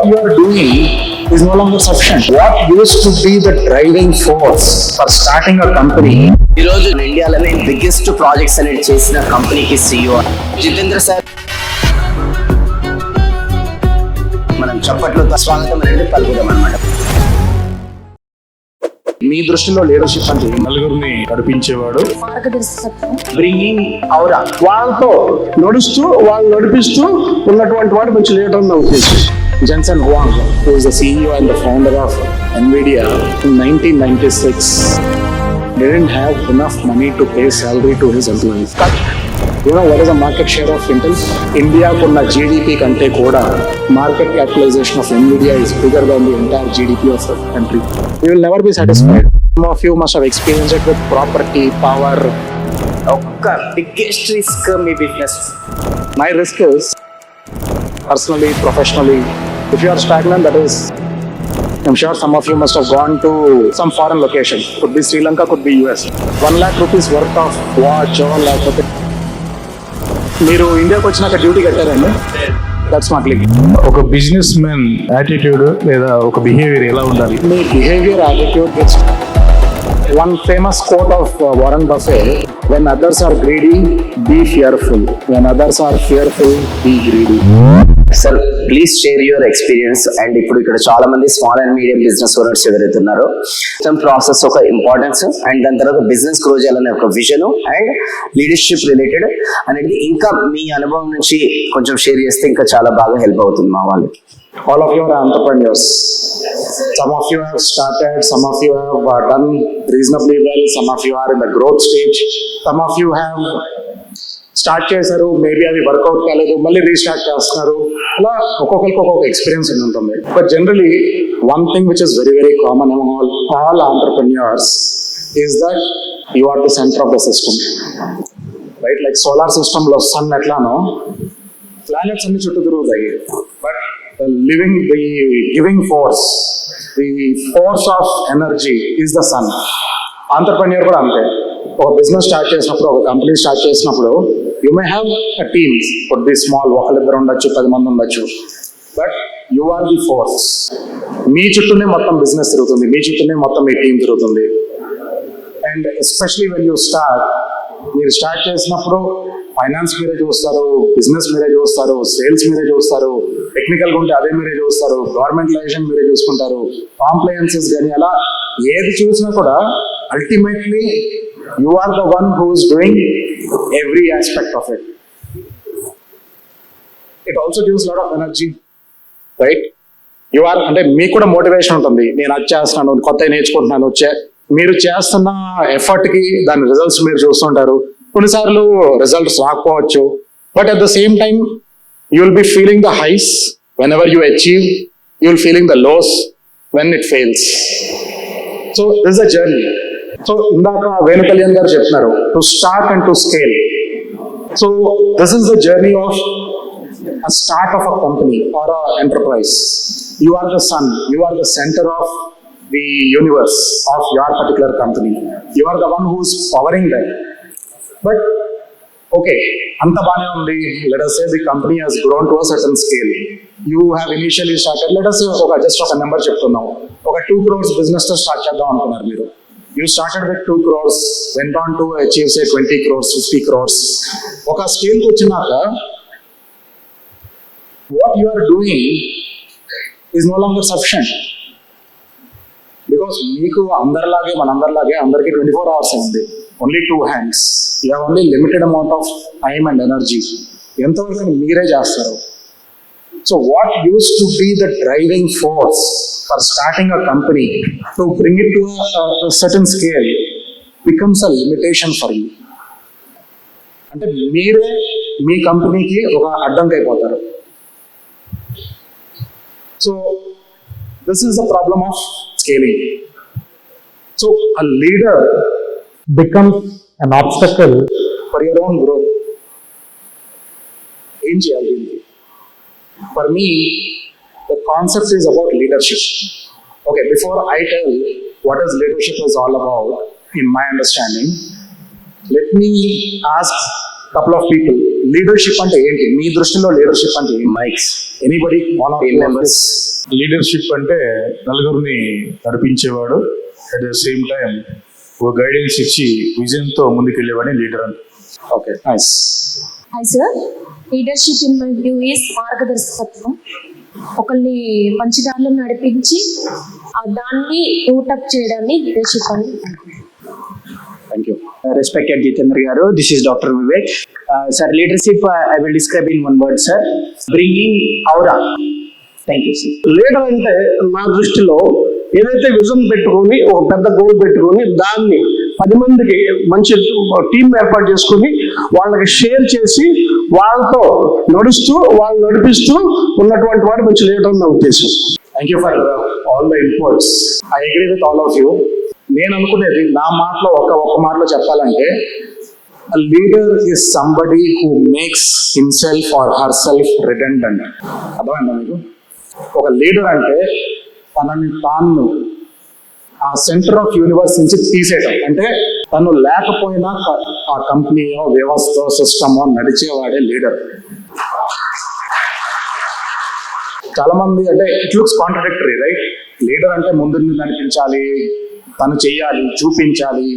you are doing is no longer sufficient. What used to be the driving force for starting a company? ఈ రోజు ఇండియాలోనే biggest projects అనేది చేసిన కంపెనీకి CEO Jitendra sir. మనం చప్పట్లతో స్వాగతం అనేది పలుకుదాం అన్నమాట. మీ దృష్టిలో లీడర్షిప్ అంటే నలుగురిని నడిపించేవాడు, బ్రింగింగ్ ఔరా, వాళ్ళతో వాళ్ళు నడిపిస్తూ ఉన్నటువంటి వాడు మంచి లీడర్ అన్న ఉద్దేశం. Jensen Huang, who is the CEO and the founder of NVIDIA in 1996, didn't have enough money to pay salary to his employees. You know what is the market share of Intel? India kuన్న GDP కంటే కూడా market capitalization of NVIDIA is bigger than the entire GDP of the country. You will never be satisfied. Some of you must have experienced it with property, power. ఒక్క biggest risk me business. My risk is personally, professionally. If you are stagnant, that is, I'm sure some of you must have gone to some foreign location. Could be Sri Lanka, could be US. 1 lakh rupees worth of watch or లేకపోతే మీరు ఇండియాకి వచ్చినాక duty కట్టారండి. That's not legal. ఒక business man attitude లేదా ఒక behaviour ఎలా ఉండాలి? మీ behaviour attitude gets. One famous quote of Warren Buffett: when others are greedy, be fearful. When others are fearful, be greedy. Sir please share your experience. And ఇప్పుడు ఇక్కడ చాలా మంది small and medium business owners ఎవరైతే ఉన్నారో process ఒక importance and దాని తర్వాత business grow చేయాలనే ఒక విజన్ అండ్ లీడర్షిప్ రిలేటెడ్ అనేది ఇంకా మీ అనుభవం నుంచి కొంచెం షేర్ చేస్తే ఇంకా చాలా బాగా హెల్ప్ అవుతుంది మా వాళ్ళకి. All of you are entrepreneurs. Some of you have started, some of you have done reasonably well, some of you are in the growth stage, some of you have start చేశారు, maybe అది work out కాలేదు, మళ్ళీ restart చేస్తున్నారు. అలా ఒక్కొక్కరికి ఒక్కొక్క experience ఉంటుంది. But generally one thing which is very very common among all entrepreneurs is that you are the centre of the system, right? Like solar సిస్టంలో సన్ ఎట్లానో ప్లానెట్స్ అన్ని చుట్టూ తిరుగుతాయి. But living the giving force, the force of energy is the sun. Entrepreneur కూడా అంతే. ఒక business start చేసినప్పుడు, ఒక కంపెనీ స్టార్ట్ చేసినప్పుడు you may have a teams, could be small, ఒకళ్ళిద్దరు ఉండొచ్చు, 10 మంది ఉండొచ్చు, but you are the force. మీ చుట్టూనే మొత్తం బిజినెస్ తిరుగుతుంది, మీ చుట్టూనే మొత్తం మీ టీం తిరుగుతుంది. And especially when you start, మీరు స్టార్ట్ చేసినప్పుడు ఫైనాన్స్ మీరే చూస్తారు, బిజినెస్ మీరే చూస్తారు, సేల్స్ మీరే చూస్తారు, టెక్నికల్గా ఉంటే అదే మీరే చూస్తారు, గవర్నమెంట్ లైసెన్స్ మీరే చూసుకుంటారు, కాంప్లయన్సెస్ కానీ అలా ఏది చూసినా కూడా ultimately you are the one who is doing every aspect of it. It also gives a lot of energy, right? You are, అంటే మీకు కూడా మోటివేషన్ ఉంటుంది. నేను అది చేస్తున్నాను, కొత్త నేర్చుకుంటున్నాను. మీరు చేస్తున్న ఎఫర్ట్కి దాని రిజల్ట్స్ మీరు చూస్తుంటారు. కొన్నిసార్లు రిజల్ట్స్ రాకపోవచ్చు, but at the same time you will be feeling the highs whenever you achieve, you will feeling the lows when it fails. So this a journey. So ఇందాక వేణు కళ్యాణ్ గారు చెప్తున్నారు to start and to scale. So this is the journey of a start of a company or a enterprise. You are the sun, you are the center of the universe of your particular company. You are the one who is powering that. But okay, anta baane undi. Let us say the company has grown to a certain scale. You have initially started, let us say just ఒక number చెప్తున్నాం, ఒక 2 crores business తో start చేద్దాం అనుకున్నారు మీరు. You started with 2 crores, went on to achieve say 20 crores, 50 crores. ఒక స్కేల్కి వచ్చినాక what you are doing is no longer sufficient. Because మీకు అందరిలాగే మనందరిలాగే అందరికీ 24 hours ఉంది, only 2 hands. You have only limited amount of time and energy. ఎంతవరకు మీరే చేస్తారు. So what used to be the driving force for starting a company to bring it to a certain scale becomes a limitation for you. అంటే మీరే మీ కంపెనీకి ఒక అడ్డంకి అయిపోతారు. So this is the problem of scaling. So a leader becomes an obstacle for your own growth. ఏం చేయాలి? For me, the concept is about leadership. Okay, before I tell what is leadership is all about, in my understanding, let me ask a couple of people, leadership అంటే ఏంటి? మీ దృష్టిలో leadership అంటే ఏంటి? Mics, anybody team members. Leadership అంటే నలుగురిని నడిపించేవాడు, at the same time ఒక guidance ఇచ్చి విజన్తో ముందుకెళ్ళేవాడిని leader అంటే. Okay, nice. Hi sir, leadership in my view is మార్గదర్శకత్వం. ఒకరిని మంచి దారిలో నడిపించి దాన్ని రూటప్ చేయడాన్ని లీడర్షిప్ అని. Thank you. Respected Jitendra Garu, this is Dr. Vivek. Sir, leadership I will describe in one word, sir. Bringing aura. Thank you, sir. Leader అంటే నా దృష్టిలో ఏదైతే విజన్ పెట్టుకొని ఒక పెద్ద గోల్ పెట్టుకొని దాన్ని 10 మందికి మంచి టీం ఏర్పాటు చేసుకొని వాళ్ళకి షేర్ చేసి వాళ్ళతో నడుస్తూ వాళ్ళు నడిపిస్తూ ఉన్నటువంటి వాడు మంచి లీడర్ నా ఉద్దేశం. Thank you for all the inputs. I agree with all of you. నేను అనుకునేది నా మాటలో ఒక మాటలో చెప్పాలంటే, a leader is somebody who makes himself or herself redundant. అర్థమైందా మీకు? ఒక లీడర్ అంటే తనని తాను ఆ సెంటర్ ఆఫ్ యూనివర్స్ నుంచి తీసేయటం. అంటే తను లేకపోయినా ఆ కంపెనీయో వ్యవస్థ సిస్టమో నడిచేవాడే లీడర్. చాలా మంది అంటే it looks contradictory, right? Leader అంటే ముందు నడిపించాలి, తను చెయ్యాలి, చూపించాలి,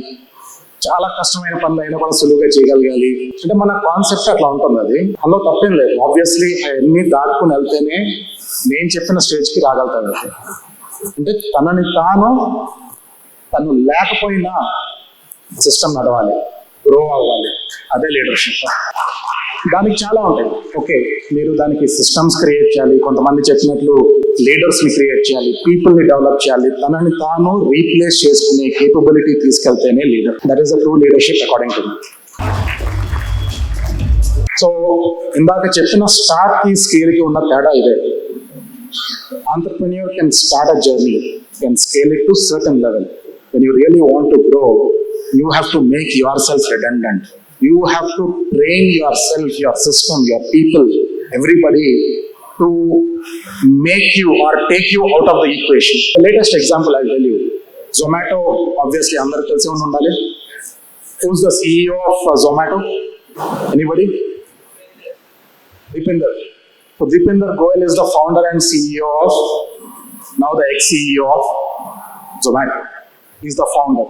చాలా కష్టమైన పనులు అయినా కూడా సులువుగా చేయగలగాలి. అంటే మన కాన్సెప్ట్ అట్లా ఉంటుంది. అది అందులో తప్పేం లేదు. ఆబ్వియస్లీ అవన్నీ దాటుకుని వెళ్తేనే నేను చెప్పిన స్టేజ్కి రాగలుగుతాడు. అంటే తను లేకపోయినా సిస్టమ్ నడవాలి, గ్రో అవ్వాలి. అదే లీడర్షిప్. దానికి చాలా ఉంటాయి. ఓకే, మీరు దానికి సిస్టమ్స్ క్రియేట్ చేయాలి, కొంతమంది చెప్పినట్లు లీడర్స్ని క్రియేట్ చేయాలి, పీపుల్ని డెవలప్ చేయాలి, తనని తాను రీప్లేస్ చేసుకునే కేపబిలిటీ తీసుకెళ్తేనే leader. That is the true leadership according to me. So ఇందాక చెప్పిన స్టార్ట్ కి స్కేల్ కి ఉన్న తేడా ఇదే. Entrepreneur can start a journey, can scale it to certain level. When you really want to grow, you have to make yourself redundant. You have to train yourself, your system, your people, everybody to make you or take you out of the equation. The latest example I'll tell you. Zomato, obviously, అందరికి తెలిసి ఉండాలి. Who's the CEO of Zomato? Anybody? Deepinder. So Deepinder Goyal is the founder and CEO of, now the ex-CEO of Zomato. He's the founder.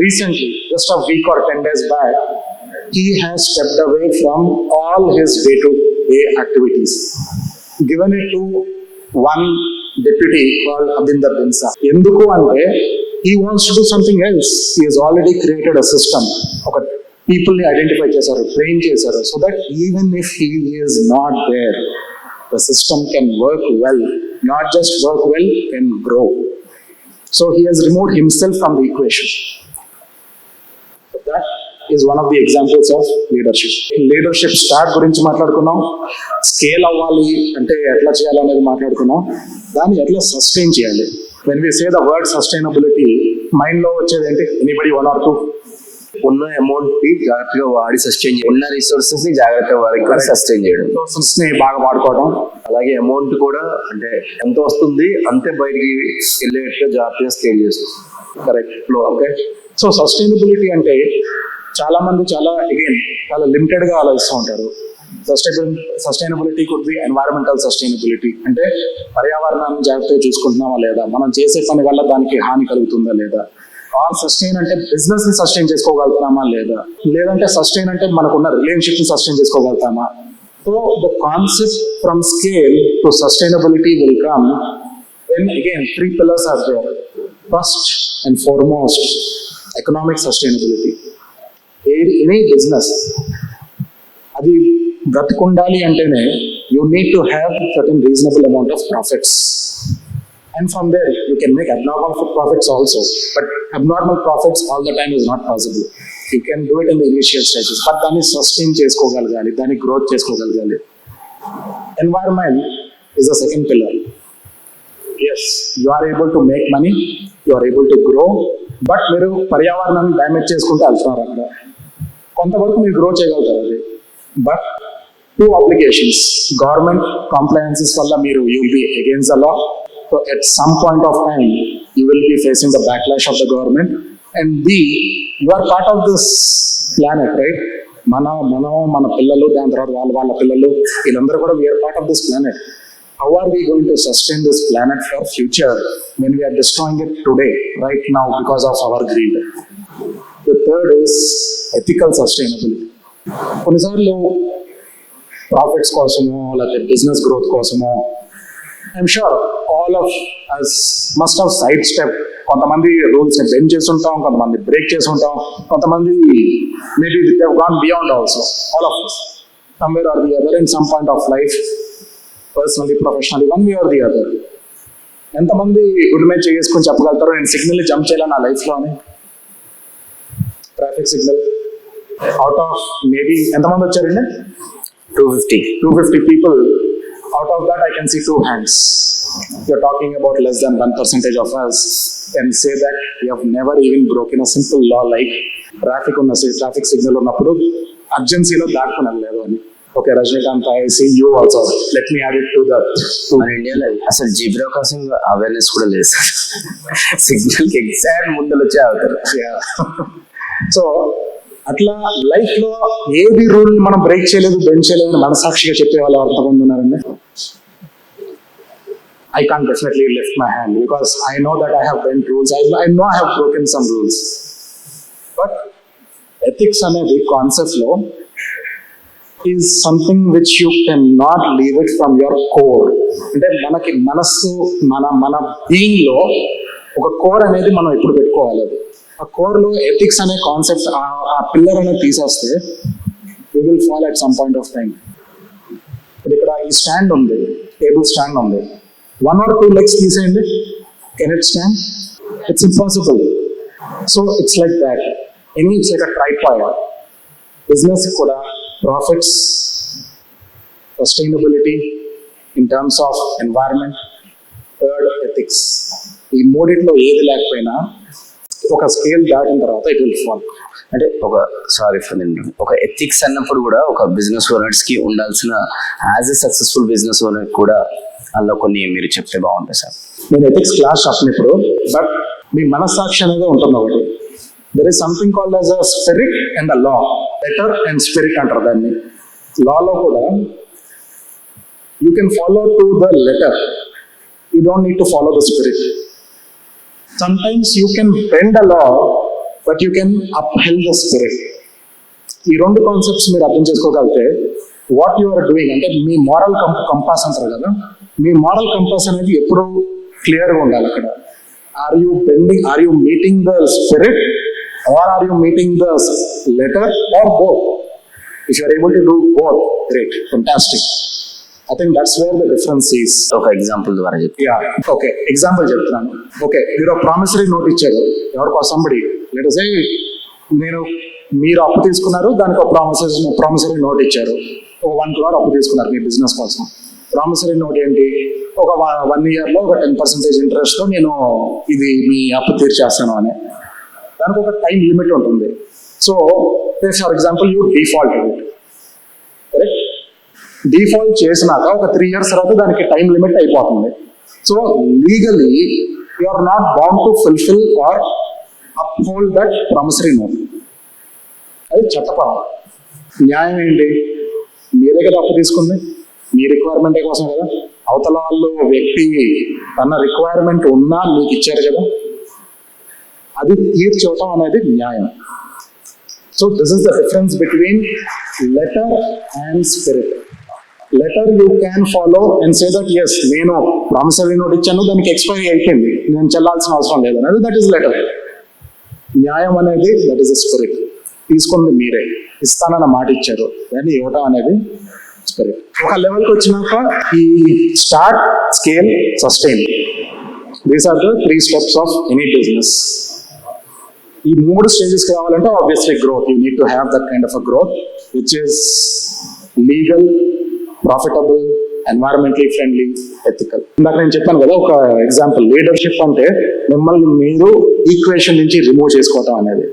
Recently, just a week or 10 days back, he has stepped away from all his day-to-day activities, given it to one deputy called Abhinder Binsa. Enduku ante he wants to do something else. He has already created a system. Okay, people ni identify chesaru, train chesaru, so that even if he is not there, the system can work well. Not just work well, can grow. So he has removed himself from the equation. So that is one of the examples of leadership. Leadership start గురించి మాట్లాడుకున్నాం, scale అవ్వాలి అంటే ఎట్లా చేయాలనేది మాట్లాడుకున్నాం, దాన్ని ఎట్లా sustain చేయాలి. When we say the word sustainability, mind లో వచ్చేది ఏంటి? Anybody 1 or 2? ఉన్న అమౌంట్ ని జాగ్రత్తగా వాడి సస్టైన్ చేయడం, ఉన్న రిసోర్సెస్ ని జాగ్రత్తగా వాడి సస్టైన్ చేయడం, రిసోర్సెస్ ని బాగా వాడుకోవడం, అలాగే అమౌంట్ కూడా అంటే ఎంత వస్తుంది అంతే బయటికి వెళ్ళేట్టుగా జాగ్రత్తగా స్కేల్ చేస్తుంది. Correct flow. Okay, so sustainability అంటే చాలా మంది చాలా లిమిటెడ్ గా ఆలోచిస్తూ ఉంటారు. Sustainability could be environmental sustainability, అంటే పర్యావరణాన్ని జాగ్రత్తగా చూసుకుంటున్నామా లేదా, మనం చేసే పని వల్ల దానికి హాని కలుగుతుందా లేదా. ఆర్ సస్టైన్ అంటే బిజినెస్ ని సస్టైన్ చేసుకోగలుగుతామా లేదా, లేదంటే సస్టైన్ అంటే మనకున్న రిలేషన్షిప్ ని సస్టైన్ చేసుకోగలుగుతామా. So the concept from scale to sustainability will come when again 3 pillars are there. First and foremost, economic sustainability. Any business అది బ్రతికుండాలి అంటేనే you need to have certain reasonable amount of profits, and from there you can make abnormal profits also, but abnormal profits all the time is not possible. You can do it in the initial stages, but దాన్ని sustain చేసుకోగలగాలి, దాన్ని growth చేసుకోగలగాలి. Environment is the second pillar. Yes, you are able to make money, you are able to grow, but మీరు పర్యావరణాన్ని damage చేసుకుంటూ వెళ్తున్నారు. అక్కడ కొంతవరకు మీరు grow చేయగలుగుతారు అది, బట్ 2 అప్లికేషన్స్. గవర్నమెంట్ కాంప్లయన్సెస్ వల్ల మీరు you will be against the law, so at some point of time you will be facing the backlash of the government, and be you are part of this planet, right? మన పిల్లలు, దాని తర్వాత వాళ్ళ పిల్లలు, వీళ్ళందరూ కూడా we are part of this planet. How are we going to sustain this planet for future when we are destroying it today, right now, because of our greed? The third is ethical sustainability. కొన్నిసార్లు profits కోసమో లేకపోతే business growth కోసమో I'm sure all of us must have side step. కొంతమంది రూల్స్ని bend చేసి ఉంటాం, కొంతమంది break చేసి ఉంటాం, కొంతమంది maybe they have gone beyond also. All of us somewhere or the other in some point of life, personally professionally, one way or the other. ఎంతమంది గుడిమే చేసుకుని చెప్పగలుగుతారో నేను సిగ్నల్ని జంప్ చేయాలి నా లైఫ్లో అని? Traffic signal out of maybe ఎంతమంది వచ్చారండి? 250 people. Out of that I can see 2 hands. You're talking about less than 1% of us can say that we have never even broken a simple law like traffic signal ఉన్నప్పుడు అర్జెన్సీలో దాటుకుని వెళ్ళలేదు అని. Okay Rajinikanth, I see you also. Let me add it to that. మన ఇండియాలో అసలు zebra crossing awareness కూడా లేదు sir. Signal కి ఎగ్జాక్ట్ ముందర వచ్చే అవుతారు. సో అట్లా లైఫ్ లో ఏది రూల్ మనం బ్రేక్ చేయలేదు, బెండ్ చేయలేదు అని మనసాక్షిగా చెప్పే వాళ్ళు ఎంతమంది ఉన్నారండి? I can't definitely lift my hand because I know that I have bent rules. I know I have broken some rules. But ethics అనేది కాన్సెప్ట్ లో is something which you cannot leave it from your core. అంటే మనకి మనస్సు మన being లో ఒక core అనేది మనం ఎప్పుడు పెట్టుకోవాలి. అది ఆ కోర్ లో ఎథిక్స్ అనే కాన్సెప్ట్, ఆ పిల్లర్ అనేది తీసేస్తే we will fall at some point of time. ఇప్పుడు ఇక్కడ ఈ స్టాండ్ ఉంది, టేబుల్ స్టాండ్ ఉంది, 1 or 2 legs తీసేయండి, can it stand? It's impossible. So it's like that. It's like a tripod. Business కూడా profits, sustainability in terms of environment, third ethics, ఈ మూడిట్లో ఏది లేకపోయినా ఒక స్కేల్ దాటిన తర్వాత ఇట్ విల్ ఫాల్. అంటే ఒక ఎథిక్స్ అన్నప్పుడు కూడా ఒక బిజినెస్ ఓనర్స్ కి ఉండాల్సిన, as a successful business owner కూడా అందులో కొన్ని మీరు చెప్తే బాగుంటుంది సార్. నేను ఎథిక్స్ క్లాస్ చెప్పినప్పుడు బట్ మీ మనస్సాక్షి అనేది ఉంటుంది ఒకటి. There is something called as a spirit and the law. Letter and spirit అంటారు దాన్ని. లాలో కూడా you can follow to the letter, you don't need to follow the spirit. Sometimes you can bend the law but you can upheld the spirit. ఈ 2 concepts మీరు అర్థం చేసుకోగలిగితే what you are doing అంటే మీ moral compass అంటారు కదా, మీ moral compass అనేది ఎప్పుడు క్లియర్గా ఉండాలి. అక్కడ are you bending, are you meeting the spirit or are you meeting the letter or both? If you are able to do both, great, fantastic. I think that's where the difference is. ఒక example ద్వారా చెప్పి. Okay example చెప్తున్నాను. Okay మీరు promissory note ఇచ్చారు ఎవరికో somebody, let us say మీరు అప్పు తీసుకున్నారు, దానికి ఒక ప్రామిసరీ నోట్ ఇచ్చారు. ఒక 1 crore అప్పు తీసుకున్నారు మీ బిజినెస్ కోసం. ప్రామిసరీ నోట్ ఏంటి? ఒక 1 year లో ఒక 10% ఇంట్రెస్ట్ లో నేను ఇది మీ అప్పు తీర్చేస్తాను అని. దానికి ఒక టైం లిమిట్ ఉంటుంది. So for example you default it, correct? Default చేసినాక ఒక 3 years తర్వాత దానికి టైం లిమిట్ అయిపోతుంది. So legally you are not bound to fulfil or uphold that promissory note. అది చట్టపరం. న్యాయం ఏంటి? మీరే కదా అప్పు తీసుకుంది, మీ రిక్వైర్మెంటే కోసం కదా. అవతల వాళ్ళు వ్యక్తి తన రిక్వైర్మెంట్ ఉన్నా మీకు ఇచ్చారు కదా, అది తీర్చవటం అనేది న్యాయం. So this is the difference between letter and spirit. Letter you can follow and say that yes నేను ప్రామిసరీ నోట్ ఇచ్చాను, దానికి ఎక్స్పైరీ అయిపోయింది, నేను చెల్లాల్సిన అవసరం లేదు అనేది, దట్ ఈస్ లెటర్. న్యాయం అనేది దట్ ఈస్ ద స్పిరిట్. తీసుకుంది మీరే, ఇస్తానన్న మాట ఇచ్చారు, దాన్ని ఇవ్వటం అనేది స్పిరిట్. ఒక లెవెల్కి వచ్చినాక ఈ start, scale, sustain, these are the 3 steps of any business. ఈ 3 stages కావాలంటే obviously growth, you need to have that kind of a growth which is legal, profitable, environmentally friendly, ethical. ఇందాక నేను చెప్పాను కదా ఒక ఎగ్జాంపుల్, లీడర్షిప్ అంటే మిమ్మల్ని మీరు ఈక్వేషన్ నుంచి రిమూవ్ చేసుకోవటం అనేది.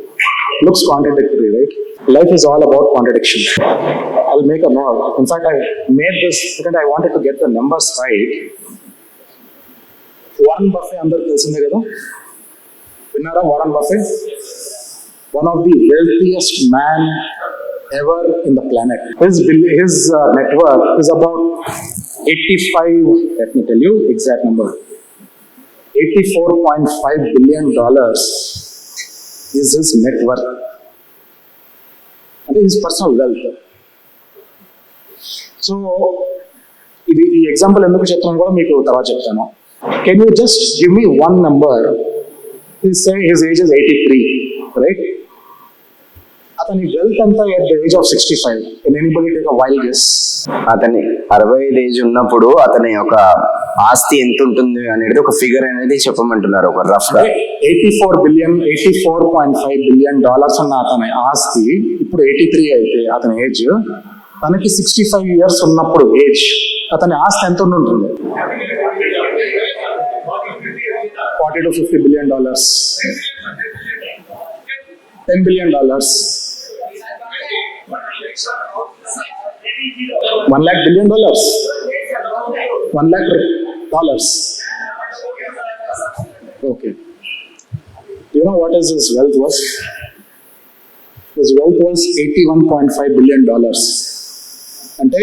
Looks contradictory, right? Life is all about contradiction. I'll make a note. In fact, I made this because I wanted to get the numbers right. Warren Buffett అందరికి తెలిసిందే కదా, విన్నారా? Warren Buffett, one of the wealthiest man ever in the planet. His net worth is about 85, let me tell you exact number, $84.5 billion is his net worth. And his personal wealth. So, ఈ example ఎందుకు చెప్తాను కూడా మీకు తర్వాత చెప్తాను. Can you just give me one number? His age is 83, right? అతని wealth అంతా at the age of 65. Can anybody take a wild guess? అతని 65 ఏజ్ ఉన్నప్పుడు అతని ఒక ఆస్తి ఎంత ఉంటుంది అనేది ఒక ఫిగర్ అనేది చెప్పమంటున్నారు ఒక రఫ్ గా. 84.5 బిలియన్ డాలర్స్ ఉన్న అతని ఆస్తి ఇప్పుడు 83 అయితే అతని ఏజ్, తనకి 65 ఇయర్స్ ఉన్నప్పుడు ఏజ్ అతని ఆస్తి ఎంత ఉంటుంది? 40 to 50 billion dollars, $10 billion, $1 lakh billion dollars, $1 lakh. Okay. Do you know what is his wealth was? His wealth was $81.5 billion. అంటే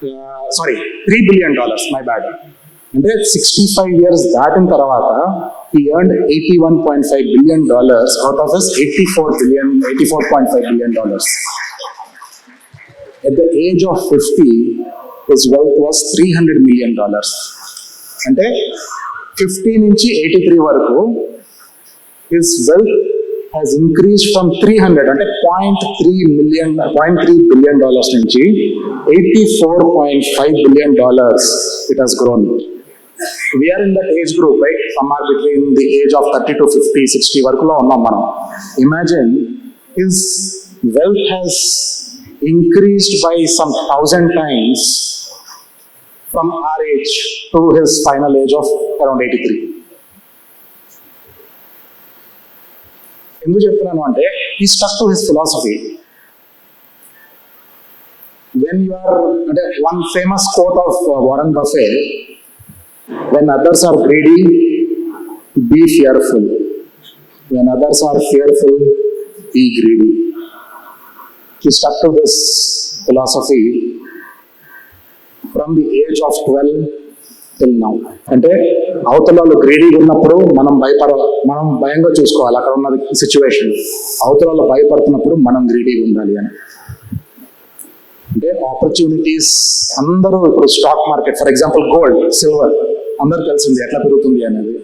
$3 billion, my bad. అంటే 65 years దాటిన తర్వాత he earned $81.5 billion out of his $84.5 billion. At the age of 50, his wealth was $300 million. అంటే 50 నుంచి 83 వరకు his wealth has increased from 300 అంటే $0.3 billion నుంచి $84.5 billion it has grown. We are in that age group, right? Somewhere between the age of 30 to 50, 60 వరకులో ఉన్నాం మనం. Imagine his wealth has increased by some 1,000 times from our age to his final age of around 83. ఎందుకు చెప్తున్నాను అంటే he stuck to his philosophy. When you are, అంటే one famous quote of Warren Buffett, when others are greedy, be fearful. When others are fearful, be greedy. He stuck to this philosophy from the age of 12 till now. అంటే అవతల వాళ్ళు గ్రీడీగా ఉన్నప్పుడు మనం భయంగా చూసుకోవాలి అక్కడ ఉన్న సిచ్యువేషన్. అవతల వాళ్ళు భయపడుతున్నప్పుడు మనం గ్రీడీగా ఉండాలి అని. అంటే ఆపర్చునిటీస్ అందరూ ఇప్పుడు stock market, for example gold, silver అందరూ తెలిసింది ఎట్లా పెరుగుతుంది అనేది.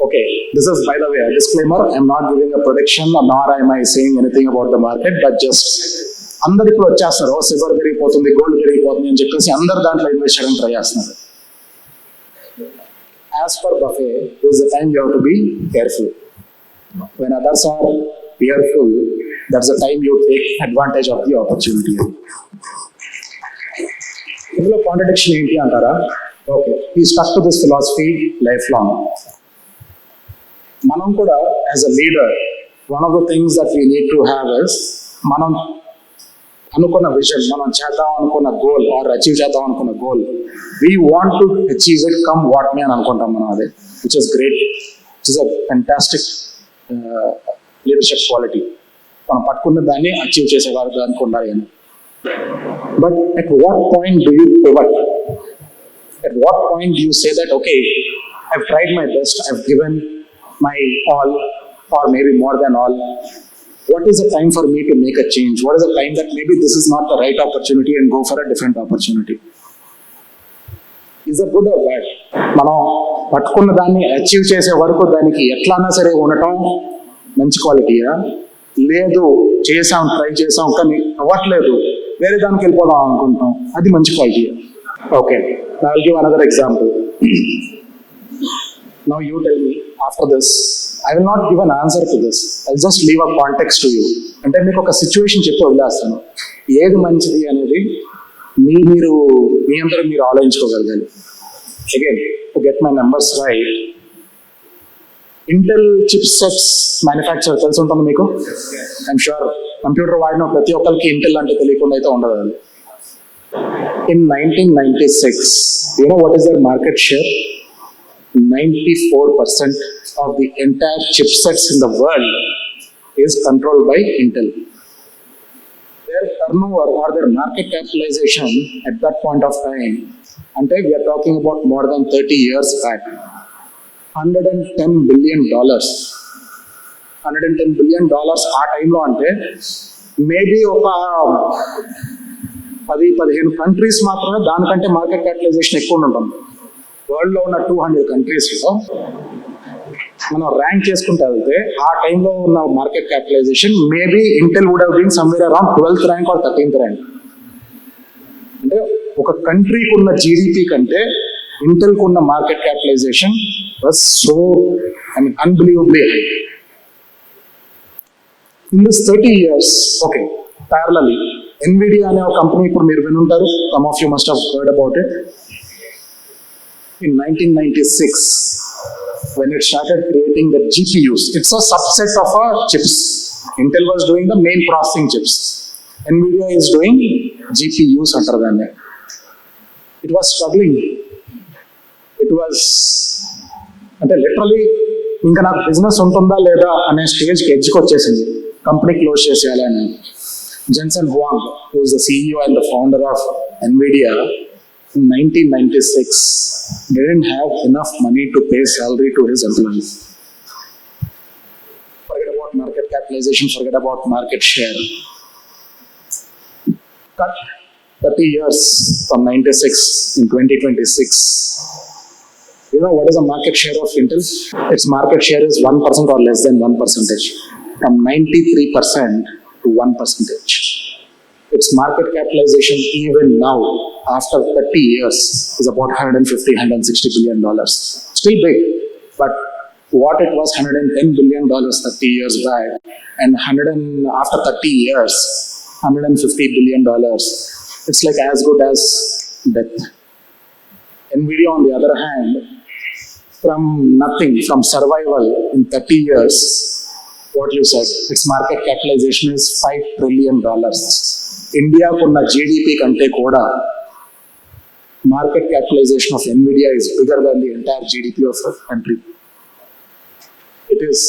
Okay, this is by the way disclaimer, I'm not giving a prediction nor I'm I saying anything about the market, but just అందరు ఇప్పుడు వచ్చేస్తారు సిల్వర్ పెరిగిపోతుంది, గోల్డ్ పెరిగిపోతుంది అని చెప్పేసి అందరు దాంట్లో ఇన్వెస్ట్ చేయడానికి ట్రై చేస్తున్నారు. As per Buffett, this is the time you have to be careful. When others are fearful, that's the time you take advantage of the opportunity. ఇందులో కాంట్రడిక్షన్ ఏంటి అంటారా? Okay, he stuck to this philosophy lifelong. మనం కూడా as a leader, one of the things that we need to have is, మనం అనుకున్న vision, మనం చేద్దాం అనుకున్న గోల్ ఆర్ అచీవ్ చేద్దాం అనుకున్న goal, we want to achieve it come what may అని అనుకుంటాం మనం. అదే which is great, which is a fantastic leadership quality. మనం పట్టుకున్న దాన్ని అచీవ్ చేసేవారు దానికి ఉండాలి అని. But at what point do you pivot? At what point do you say that, okay, I've tried my best, I've given my all, or maybe more than all. What is the time for me to make a change? What is the time that maybe this is not the right opportunity and go for a different opportunity? Is that good or bad? మనం పట్టుకున్న దాన్ని achieve చేసే వరకు దానికి ఎట్లానా సరే ఉండటం మంచి క్వాలిటీయా? లేదు, చేసాం, ట్రై చేసాం కానీ అవ్వట్లేదు, వేరే దానికి వెళ్ళిపోదాం అనుకుంటాం, అది మంచి క్వాలిటీయా? Okay, I will give another example. Now you tell me after this. I will not give an answer to this. I'll just leave a context to you. అంటే మీకు ఒక సిచ్యువేషన్ చెప్పి వదిలేస్తాను. ఏది మంచిది అనేది మీ అందరూ మీరు ఆలోచించుకోగలగాలి. Again to get my numbers right, Intel chip sets manufacture తెలిసి ఉంటుంది మీకు. ఐఎమ్ షూర్ కంప్యూటర్ వాడిన ప్రతి ఒక్కరికి ఇంటెల్ అంటే తెలియకుండా అయితే ఉండదు. అది in 1996, you know what is their market share? 94% of the entire chipsets in the world is controlled by Intel. Their turnover or their market capitalization at that point of time, and we are talking about more than 30 years back, $110 billion. $110 billion ఆ టైంలో అంటే maybe ఒక 10-15 countries మాత్రమే దానికంటే market capitalisation ఎక్కువ ఉంటుంది. వరల్డ్లో ఉన్న 200 కంట్రీస్లో మనం ర్యాంక్ చేసుకుంటే వెళ్తే ఆ టైంలో ఉన్న market capitalisation maybe Intel would have been somewhere around 12th rank or 13th rank. అంటే ఒక కంట్రీకి ఉన్న జీడిపి కంటే ఇంటెల్కి ఉన్న market capitalisation was so unbelievably high. In this 30 years, okay, parallelly, NVIDIA అనే ఒక కంపెనీ ఇప్పుడు మీరు వినుంటారు. Some of you must have heard about it. In 1996, when it started creating the GPUs, it's a subset of our chips. Intel was doing the main processing chips. NVIDIA is doing GPUs under them. It was struggling. It was, అంటే literally ఇంకా నాకు business ఉంటుందా లేదా అనే స్టేజ్కి ఎడ్జ్కి వచ్చేసింది. Company close చేసేయాలని. Jensen Huang, who is the CEO and the founder of NVIDIA, in 1996 didn't have enough money to pay salary to his employees. Forget about market capitalization, forget about market share. Cut 30 years from 96 in 2026. You know what is the market share of Intel? Its market share is 1% or less than 1%, from 93% to 1%. Its market capitalization even now, after 30 years, is about $150-160 billion. Still big, but what it was $110 billion 30 years back, and after 30 years, $150 billion, it's like as good as death. NVIDIA, on the other hand, from nothing, from survival in 30 years, what you said, its market capitalization is $5 trillion. India kunna GDP kante koda market capitalization of NVIDIA is bigger than the entire GDP of a country. It is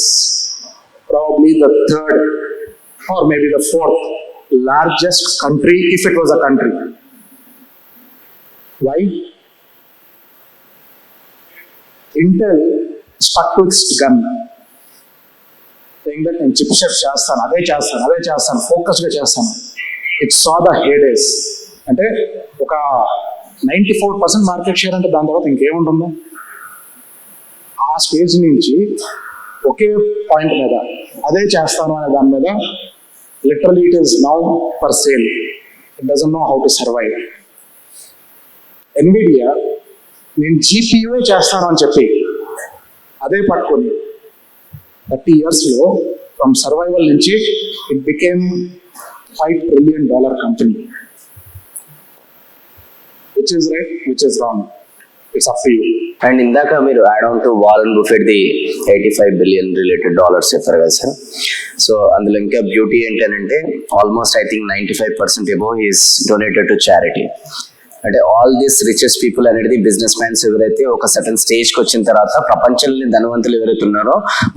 probably the third or maybe the fourth largest country if it was a country. Why? Intel stuck to its gun, saying that నేను chip ship చేస్తాను, అదే చేస్తాను, ఫోకస్గా చేస్తాను. It saw the heydays. అంటే ఒక 94% market share అంటే దాని తర్వాత ఇంకేముంటుందో. ఆ స్టేజ్ నుంచి ఒకే పాయింట్ మీద అదే చేస్తాను అనే దాని మీద literally it is now for sale. It doesn't know how to survive. NVIDIA నేను GPU చేస్తాను అని చెప్పి అదే పట్టుకొని 30 yearsలో ఫ్రమ్ సర్వైవల్ నుంచి it became $5 trillion company. Which is right, which is wrong? It's up to you. And ఇందాక మీరు add on to Warren Buffett the $85 billion related dollars చెప్పారు కదా సార్. సో అందులో ఇంకా బ్యూటీ ఏంటంటే almost I think 95% above is donated to charity. అంటే all this richest people అనేది business mans ఎవరైతే ఒక సర్టన్ స్టేజ్కి వచ్చిన తర్వాత ప్రపంచంలోని ధనవంతులు ఎవరైతే ఉన్నారో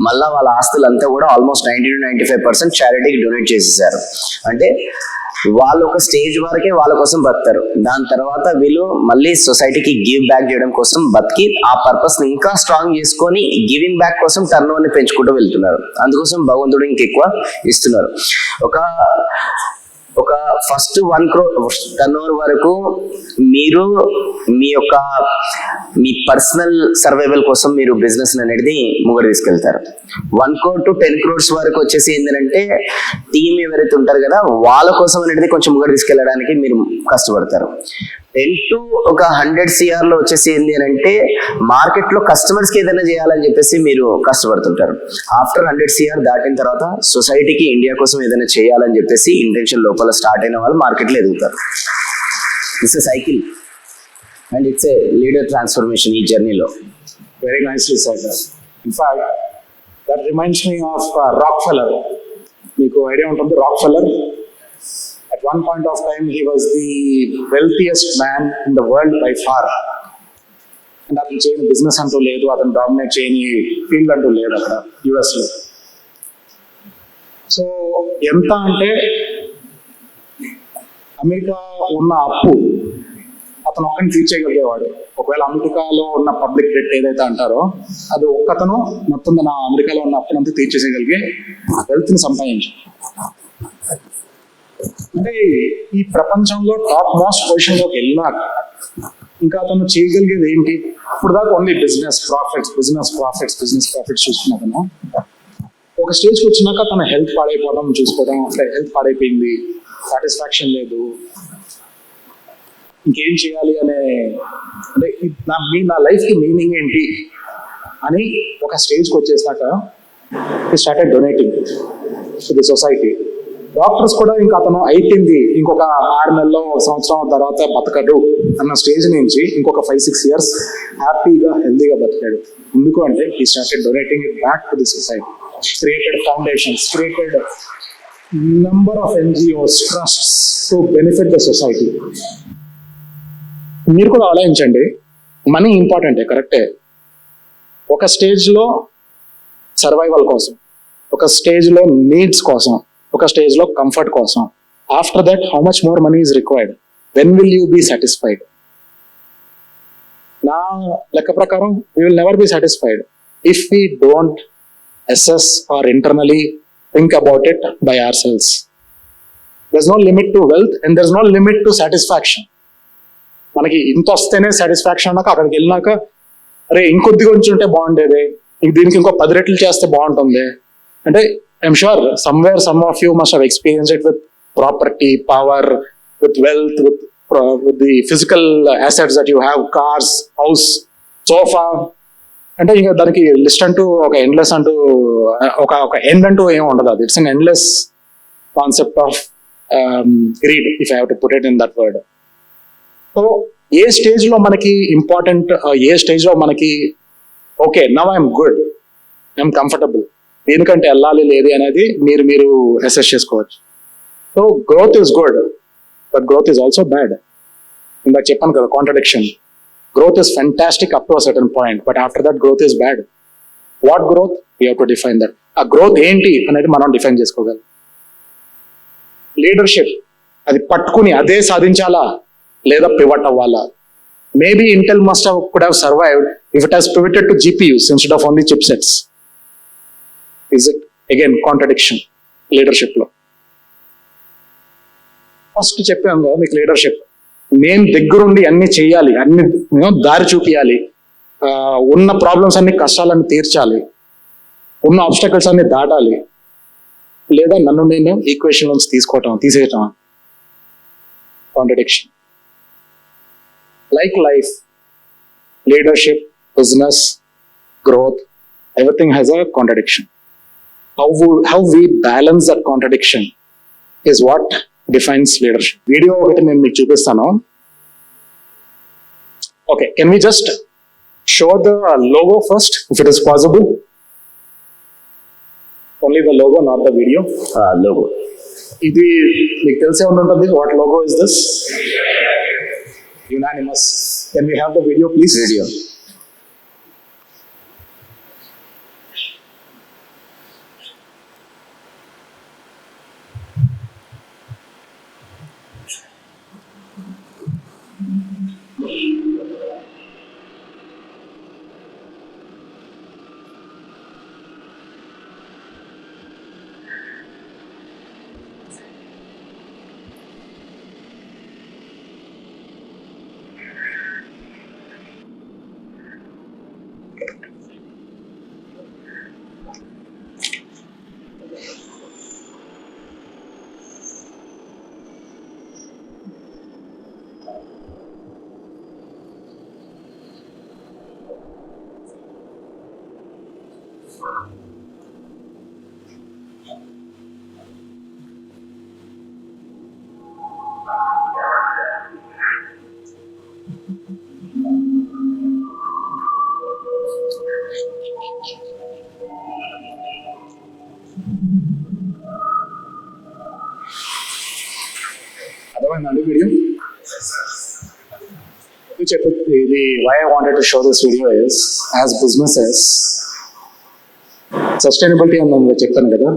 మళ్ళీ వాళ్ళ ఆస్తులంతా కూడా ఆల్మోస్ట్ 90-95% చారిటీకి డొనేట్ చేసేసారు. అంటే వాళ్ళు ఒక స్టేజ్ వరకే వాళ్ళ కోసం బతుకుతారు. దాని తర్వాత వీళ్ళు మళ్ళీ సొసైటీకి గివ్ బ్యాక్ చేయడం కోసం బతికి ఆ పర్పస్ ని ఇంకా స్ట్రాంగ్ చేసుకొని గివింగ్ బ్యాక్ కోసం టర్న్ ఓవర్ ని పెంచుకుంటూ వెళ్తున్నారు. అందుకోసం భగవంతుడు ఇంకెక్కువ ఇస్తున్నారు. ఒక ఫస్ట్ 1 crore టర్న్ ఓవర్ వరకు మీరు మీ పర్సనల్ సర్వైవల్ కోసం మీరు బిజినెస్ అనేది ముంగడు తీసుకెళ్తారు. 1 crore to 10 crores వరకు వచ్చేసి ఏంటంటే టీమ్ ఎవరైతే ఉంటారు కదా వాళ్ళ కోసం అనేది కొంచెం ముంగడు తీసుకెళ్ళడానికి మీరు కష్టపడతారు. 10 to 100 CR లో వచ్చేసి ఏంటి అంటే మార్కెట్ లో కస్టమర్స్ కి ఏదైనా చేయాలని చెప్పేసి మీరు కష్టపడుతుంటారు. ఆఫ్టర్ 100 CR దాటిన తర్వాత సొసైటీకి ఇండియా కోసం ఏదైనా చేయాలని చెప్పేసి ఇంటెన్షన్ లోపల స్టార్ట్ అయిన వాళ్ళు మార్కెట్ లో ఎదుగుతారు. It's a cycle and it's a leader transformation ఈ జర్నీలో. Very nicely said. In fact, that reminds me of Rockefeller. మీకు ఐడియా ఉంటుంది Rockefeller? At one point of time, he was the wealthiest man in the world by far. And అతను చేయని business అంటూ లేదు, అతను dominate చేయని ఫీల్డ్ అంటూ లేదు అక్కడ యుఎస్లో. సో ఎంత అంటే అమెరికా ఉన్న అప్పు అతను ఒక్కని తీర్చేయగలిగేవాడు. ఒకవేళ అమెరికాలో ఉన్న పబ్లిక్ డెట్ ఏదైతే అంటారో అది ఒక్కతను మొత్తం నా అమెరికాలో ఉన్న అప్పునంతా తీర్చేసేయగలిగే వెల్త్ని సంపాదించాడు. అంటే ఈ ప్రపంచంలో టాప్ మోస్ట్ పొజిషన్లోకి వెళ్ళినాక ఇంకా అతను చేయగలిగేది ఏంటి? ఇప్పుడు దాకా ఓన్లీ బిజినెస్ ప్రాఫిట్స్ చూసుకున్న అతను ఒక స్టేజ్కి వచ్చినాక తన హెల్త్ పాడైపోవడం చూసుకోవడం, అంటే హెల్త్ పాడైపోయింది, సాటిస్ఫాక్షన్ లేదు, ఇంకేం చేయాలి అనే, అంటే నా లైఫ్కి మీనింగ్ ఏంటి అని ఒక స్టేజ్కి వచ్చేసాక he started donating to the society. Doctors కూడా ఇంకా అతను అయిపోయింది, ఇంకొక 6 నెలల్లో సంవత్సరం తర్వాత బతకడు అన్న స్టేజ్ నుంచి ఇంకొక 5-6 years హ్యాపీగా హెల్దీగా బతికాడు. ఎందుకు అంటే he started donating it back to the society. Created foundations, created number of NGOs, trusts to benefit the society. మీరు కూడా ఆలోచించండి, మనీ ఇంపార్టెంటే, కరెక్టే. ఒక స్టేజ్లో సర్వైవల్ కోసం, ఒక స్టేజ్లో నీడ్స్ కోసం, ఒక స్టేజ్లో కంఫర్ట్ కోసం. After that how much more money is required? When will you be satisfied? నా లెక్క ప్రకారం we will never be satisfied if we don't assess or internally think about it by ourselves. There's no limit to wealth and there's no limit to satisfaction. మనకి ఇంత వస్తేనే satisfaction అన్నాక అక్కడికి వెళ్ళినాక అరే ఇంకొద్దిగా ఉంచి ఉంటే బాగుండేది, దీనికి ఇంకో 10 రెట్లు చేస్తే బాగుంటుంది అంటే I'm sure somewhere some of you must have experience it with property, power, with wealth, with the physical assets that you have, cars, house, sofa. అంటే ఇంకా దానికి లిస్ట్ అంటూ ఒక ఎండ్లెస్ అంటూ ఒక ఎండ్ అంటూ ఏమి ఉండదు. అది it's an endless concept of greed, if I have to put it in that word. So ఏ స్టేజ్లో మనకి ఇంపార్టెంట్, ఏ స్టేజ్లో మనకి okay now I'm good, I'm comfortable, దేనికంటే వెళ్ళాలి లేదు అనేది మీరు అసెస్ చేసుకోవచ్చు. So growth is good but growth is also bad. ఇందాక చెప్పాను కదా contradiction. Growth is fantastic up to a certain point, but after that growth is bad. What growth? We have to define that. A growth ఏంటి అనేది మనం define చేసుకోగలం. Leadership అది పట్టుకుని అదే సాధించాలా లేదా పివట్ అవ్వాలా? Maybe Intel must have could have survived if it has pivoted to GPUs instead of only chipsets. Is it again contradiction leadership లో? ఫస్ట్ చెప్పాను కదా మీకు లీడర్షిప్, నేను దగ్గరుండి అన్ని చెయ్యాలి, అన్ని దారి చూపించాలి, ఉన్న ప్రాబ్లమ్స్ అన్ని కష్టాలన్నీ తీర్చాలి, ఉన్న ఆబ్స్టకల్స్ అన్ని దాటాలి, లేదా నన్ను నేను ఈక్వేషన్ నుంచి తీసేయటం. Contradiction. Like life, leadership, business, growth, everything has a contradiction. How we balance that contradiction is what defines leadership. Video ఒకటి నేను మీకు చూపిస్తాను. Okay, can we just show the logo first if it is possible? Only the logo, not the video. Logo ఇది మీకు తెలిసే ఉంటుంది. What logo is this? Unanimous. Can we have the video please? Video. అర్థమైందండి video? ఇది why I wanted to show this video is, as businesses, sustainability అని చెప్పాను కదా,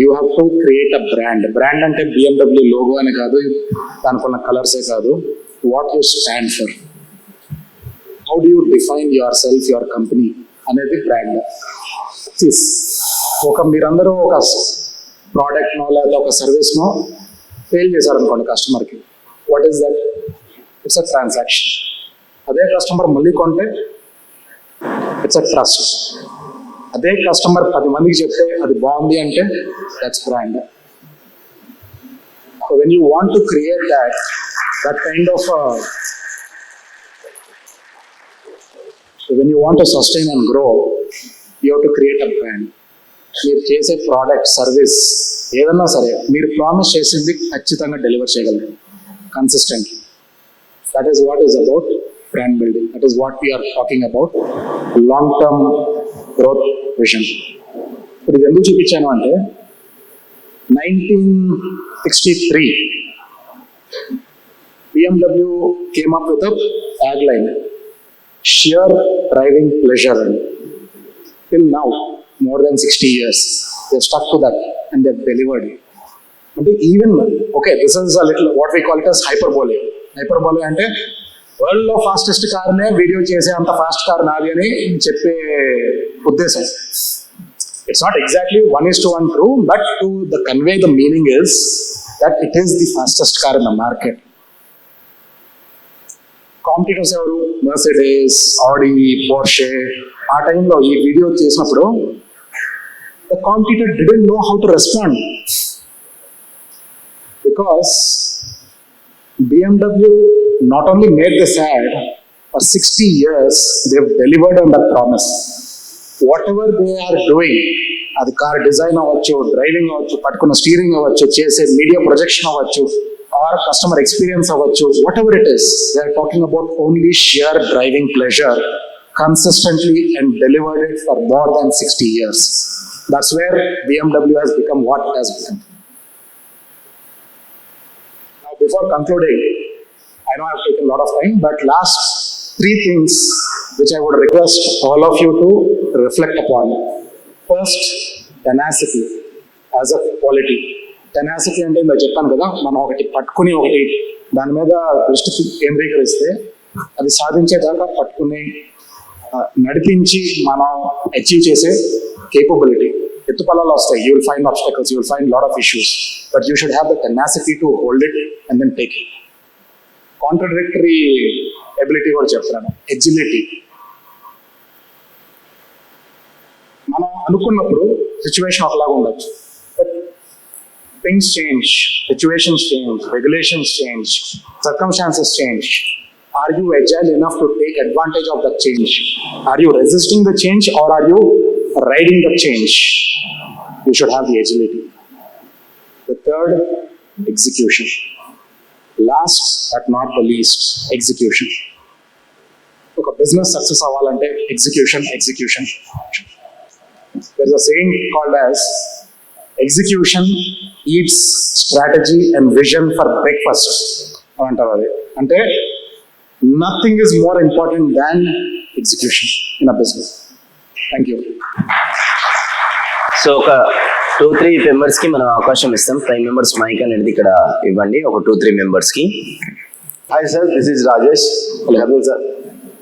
you have to create a brand. Brand అంటే BMW logo అని కాదు, దానికి ఉన్న కలర్సే కాదు, what you stand for, how do you define your self, your company అనేది బ్రాండ్. మీరందరూ ఒక ప్రోడక్ట్నో లేదా ఒక సర్వీస్నో సేల్ చేశారనుకోండి కస్టమర్కి, what is that? It's a transaction. అదే కస్టమర్ మళ్ళీ కొంటే ఇట్స్ అ ట్రస్ట్. అదే కస్టమర్ 10 మందికి చెప్తే అది బాగుంది అంటే that's brand. So when you want to create that kind of when you want to sustain and grow, you have to create a brand. మీరు చేసే ప్రోడక్ట్, సర్వీస్ ఏదన్నా సరే మీరు ప్రామిస్ చేసింది ఖచ్చితంగా డెలివర్ చేయగలరు consistently. That is what is about brand building. That is what we are talking about long term growth vision. ఇప్పుడు ఇది ఎందుకు చూపించాను అంటే 1963 BMW came up with a tagline, sheer driving pleasure. Till now, more than 60 years, they've stuck to that and they've delivered it. And even, okay, this is a little, what we call it as hyperbole. Hyperbole అంటే world లో fastest కార్నే video చేసే అంత fast car నాది అని చెప్పే ఉద్దేశం. It's not exactly 1:1 true, but to the convey the meaning is that it is the fastest car in the market. Competitors ఎవరు? Mercedes, ఆడి, Porsche. ఆ టైంలో ఈ వీడియో చేసినప్పుడు the competitor didn't know how to respond because BMW not only made this ad, for 60 years they've delivered on that promise. Whatever they are doing, అది car design అవ్వచ్చు, driving అవ్వచ్చు, పట్టుకున్న steering అవ్వచ్చు, చేసే మీడియా ప్రొజెక్షన్ అవ్వచ్చు, or customer experience అవ్వచ్చు, whatever it is, they are talking about only sheer driving pleasure consistently and delivered it for more than 60 years. That's where BMW has become what it has become. Now, before concluding, I know I've taken a lot of time, but last 3 things which I would request all of you to reflect upon. First, tenacity as a quality. Tenacity అంటే ఇందాక చెప్పాను కదా, మనం ఒకటి పట్టుకుని ఒకటి దాని మీద దృష్టి కేంద్రీకరిస్తే అది సాధించేదాకా పట్టుకుని నడిపించి మనం అచీవ్ చేసే కేపబిలిటీ. ఎత్తుపల్లాలు వస్తాయి, you will find obstacles, you will find lot of issues, but you should have the tenacity to hold it and then take it. Contradictory ability కూడా చెప్తున్నాను, ఎజిలిటీ. మనం అనుకున్నప్పుడు సిచ్యువేషన్ ఒకలాగా ఉండొచ్చు, but things change, situations change, regulations change, circumstances change. Are you agile enough to take advantage of that change? Are you resisting the change or are you riding the change? You should have the agility. The third, execution. Last but not the least, execution. Look, a business success avalante execution. There is a saying called as execution eats strategy and vision for breakfast అంటారు. అది అంటే nothing is more important than execution in a business. Thank you. So ఒక 2-3 మెంబర్స్కి మనం అవకాశం ఇస్తాం. 5 members mic అనేది ఇక్కడ ఇవ్వండి, ఒక 2-3 మెంబర్స్కి. Hi sir, this is Rajesh. Hello sir.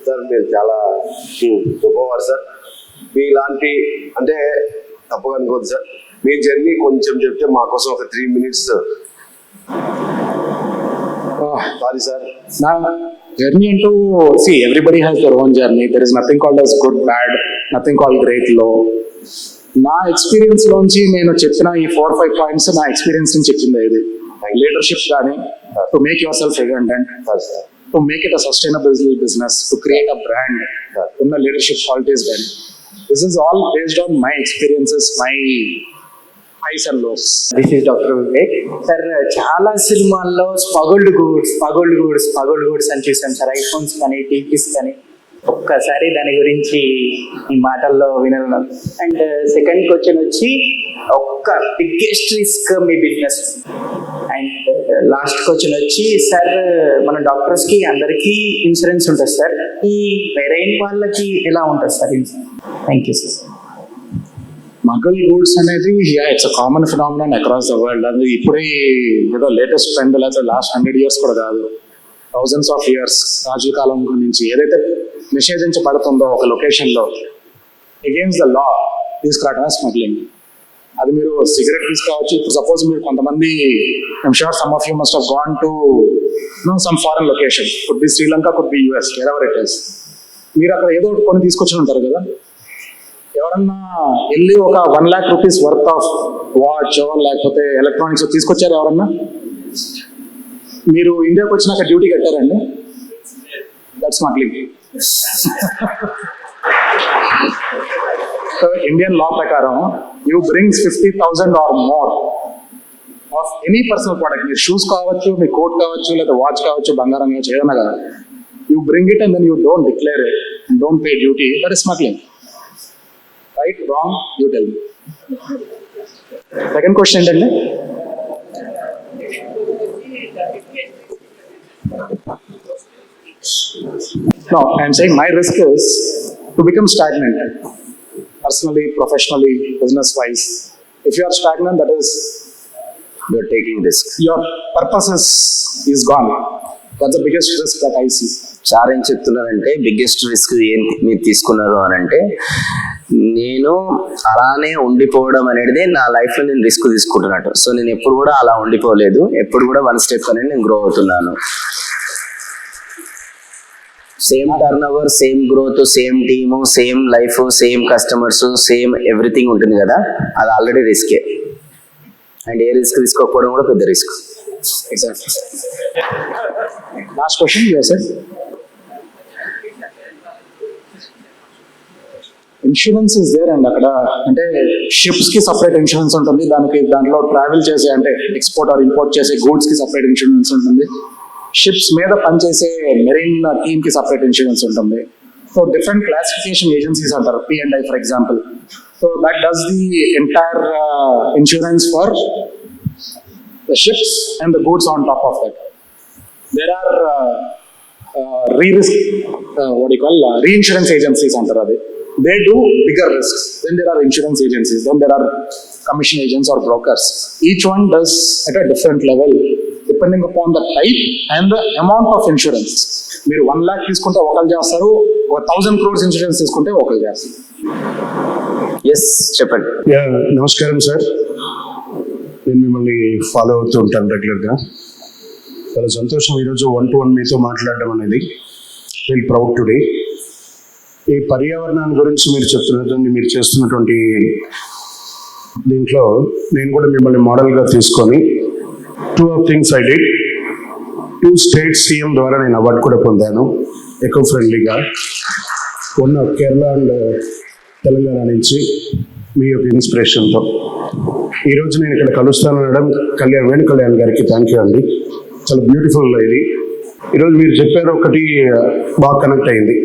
Sir మీరు చాలా గొప్పవారు సార్. మీలాంటి అంటే తప్పుగా అనుకోవద్దు సార్, మీ జర్నీ కొంచెం చెప్తే మా కోసం ఒక 3 minutes. Sorry sir. నా జర్నీ అంటూ everybody has their own journey. There is nothing called as good bad, nothing called great లో. నా ఎక్స్పీరియన్స్ లోంచి నేను చెప్పిన ఈ 4-5 పాయింట్స్ నా ఎక్స్పీరియన్స్ నుంచి చెప్పింది. ఇది లీడర్షిప్ కానీ, to make your self redundant, to make it a sustainable business, to create a brand, ఉన్న లీడర్షిప్ క్వాలిటీస్ కానీ. This is all based on my experiences, my highs and lows. This is doctor Vivek. Sir, చాలా సినిమాల్లో smuggled goods అని చూసాం sir, iPhones కానీ, TVs కానీ. ఒక్కసారి దాని గురించి ఈ మాటల్లో వినాలి. అండ్ సెకండ్ క్వశ్చన్ వచ్చి, ఒక్క biggest risk me business. And last question వచ్చి, సార్ మన డాక్టర్స్కి అందరికీ ఇన్సూరెన్స్ ఉంటుంది సార్, ఈ మెరైన్ వాళ్ళకి ఎలా ఉంటుంది sir insurance? Thank you sir. Smuggle goods అనేది it's a common phenomenon across the world. అది ఇప్పుడే ఏదో లేటెస్ట్ ట్రెండ్ లేకపోతే లాస్ట్ 100 years కూడా కాదు, థౌజండ్స్ ఆఫ్ ఇయర్స్ రాజుల కాలం నుంచి ఏదైతే నిషేధించబడుతుందో ఒక లొకేషన్లో అగేన్స్ట్ ద లా తీసుకురావడమే స్మగ్లింగ్. అది మీరు సిగరెట్ తీసుకోవచ్చు. ఇప్పుడు సపోజ్ మీరు కొంతమంది, I'm sure some of you must have gone to some foreign location, could be Sri Lanka, could be US, wherever it is. మీరు అక్కడ ఏదో ఒకటి కొన్ని తీసుకొచ్చి ఉంటారు కదా. ఎవరన్నా వెళ్ళి ఒక 1 lakh rupees worth of watch లేకపోతే ఎలక్ట్రానిక్స్ తీసుకొచ్చారు ఎవరన్నా? మీరు ఇండియాకి వచ్చినాక డ్యూటీ కట్టారండి? That's smuggling. ఇండియన్ లా ప్రకారం you brings 50,000 or more of any personal product, మీరు షూస్ కావచ్చు, మీ కోట్ కావచ్చు, లేదా వాచ్ కావచ్చు, బంగారం కావచ్చు, ఏదైనా కదా, you bring it and then you don't declare it and don't pay duty, that is smuggling. Right, wrong, you tell me. Second question ఏంటండి? No, I'm saying my risk is to become stagnant, personally, professionally, business-wise. If you are stagnant, that is, You're taking risk. your purpose is gone. That's the biggest risk that I see. Sir ఏం చెప్తున్నారంటే biggest risk ఏం మీరు తీసుకున్నారు అని అంటే, నేను అలానే ఉండిపోవడం అనేది నా లైఫ్లో నేను రిస్క్ తీసుకుంటున్నట్టు. సో నేను ఎప్పుడు కూడా అలా ఉండిపోలేదు, ఎప్పుడు కూడా 1 step అనేది నేను గ్రో అవుతున్నాను. Same turnover, same growth, same team, same life, same customers, same everything ఉంటుంది కదా, అది ఆల్రెడీ రిస్కే. అండ్ ఏ రిస్క్ తీసుకోకపోవడం కూడా పెద్ద risk. Exactly. Last question, you said. Insurance is there and అక్కడ అంటే షిప్స్ కి సపరేట్ ఇన్సూరెన్స్ ఉంటుంది, దాంట్లో ట్రావెల్ చేసే అంటే ఎక్స్పోర్ట్ ఆర్ ఇంపోర్ట్ చేసే గూడ్స్ కి సపరేట్ ఇన్సూరెన్స్ ఉంటుంది, షిప్స్ మీద పనిచేసే మెరైన్ టీమ్ కి సపరేట్ ఇన్సూరెన్స్ ఉంటుంది. సో డిఫరెంట్ క్లాసిఫికేషన్ ఏజెన్సీస్ అంటారు, P&I for example. So that does the entire insurance for the ships and the goods on top of that. There are reinsurance agencies under that. They do bigger risks. Then there are insurance agencies. Then there are commission agents or brokers. Each one does at a different level depending upon the type and the amount of insurance. మీరు 1 lakh తీసుకుంటే ఒకళ్ళు చేస్తారు, 1,000 crores insurance తీసుకుంటే ఒకళ్ళు చేస్తారు. Yes, చెప్పండి. నమస్కారం sir, నేను మిమ్మల్ని ఫాలో అవుతూ ఉంటాను రెగ్యులర్గా. చాలా సంతోషం ఈరోజు 1-to-1 మీతో మాట్లాడడం అనేది. Feel proud today. ఈ పర్యావరణాన్ని గురించి మీరు చేస్తున్నటువంటి దీంట్లో నేను కూడా మిమ్మల్ని మోడల్గా తీసుకొని 2 things I did. 2 state CM ద్వారా నేను అవార్డు కూడా పొందాను ఎకో ఫ్రెండ్లీగా. ఉన్న కేరళ అండ్ తెలంగాణ నుంచి మీ యొక్క ఇన్స్పిరేషన్తో ఈరోజు నేను ఇక్కడ కలుస్తాను అనడం వేణు కళ్యాణ్ గారికి థ్యాంక్ యూ అండి. చాలా బ్యూటిఫుల్ ఇది. ఈరోజు మీరు చెప్పారు ఒకటి బాగా కనెక్ట్ అయింది,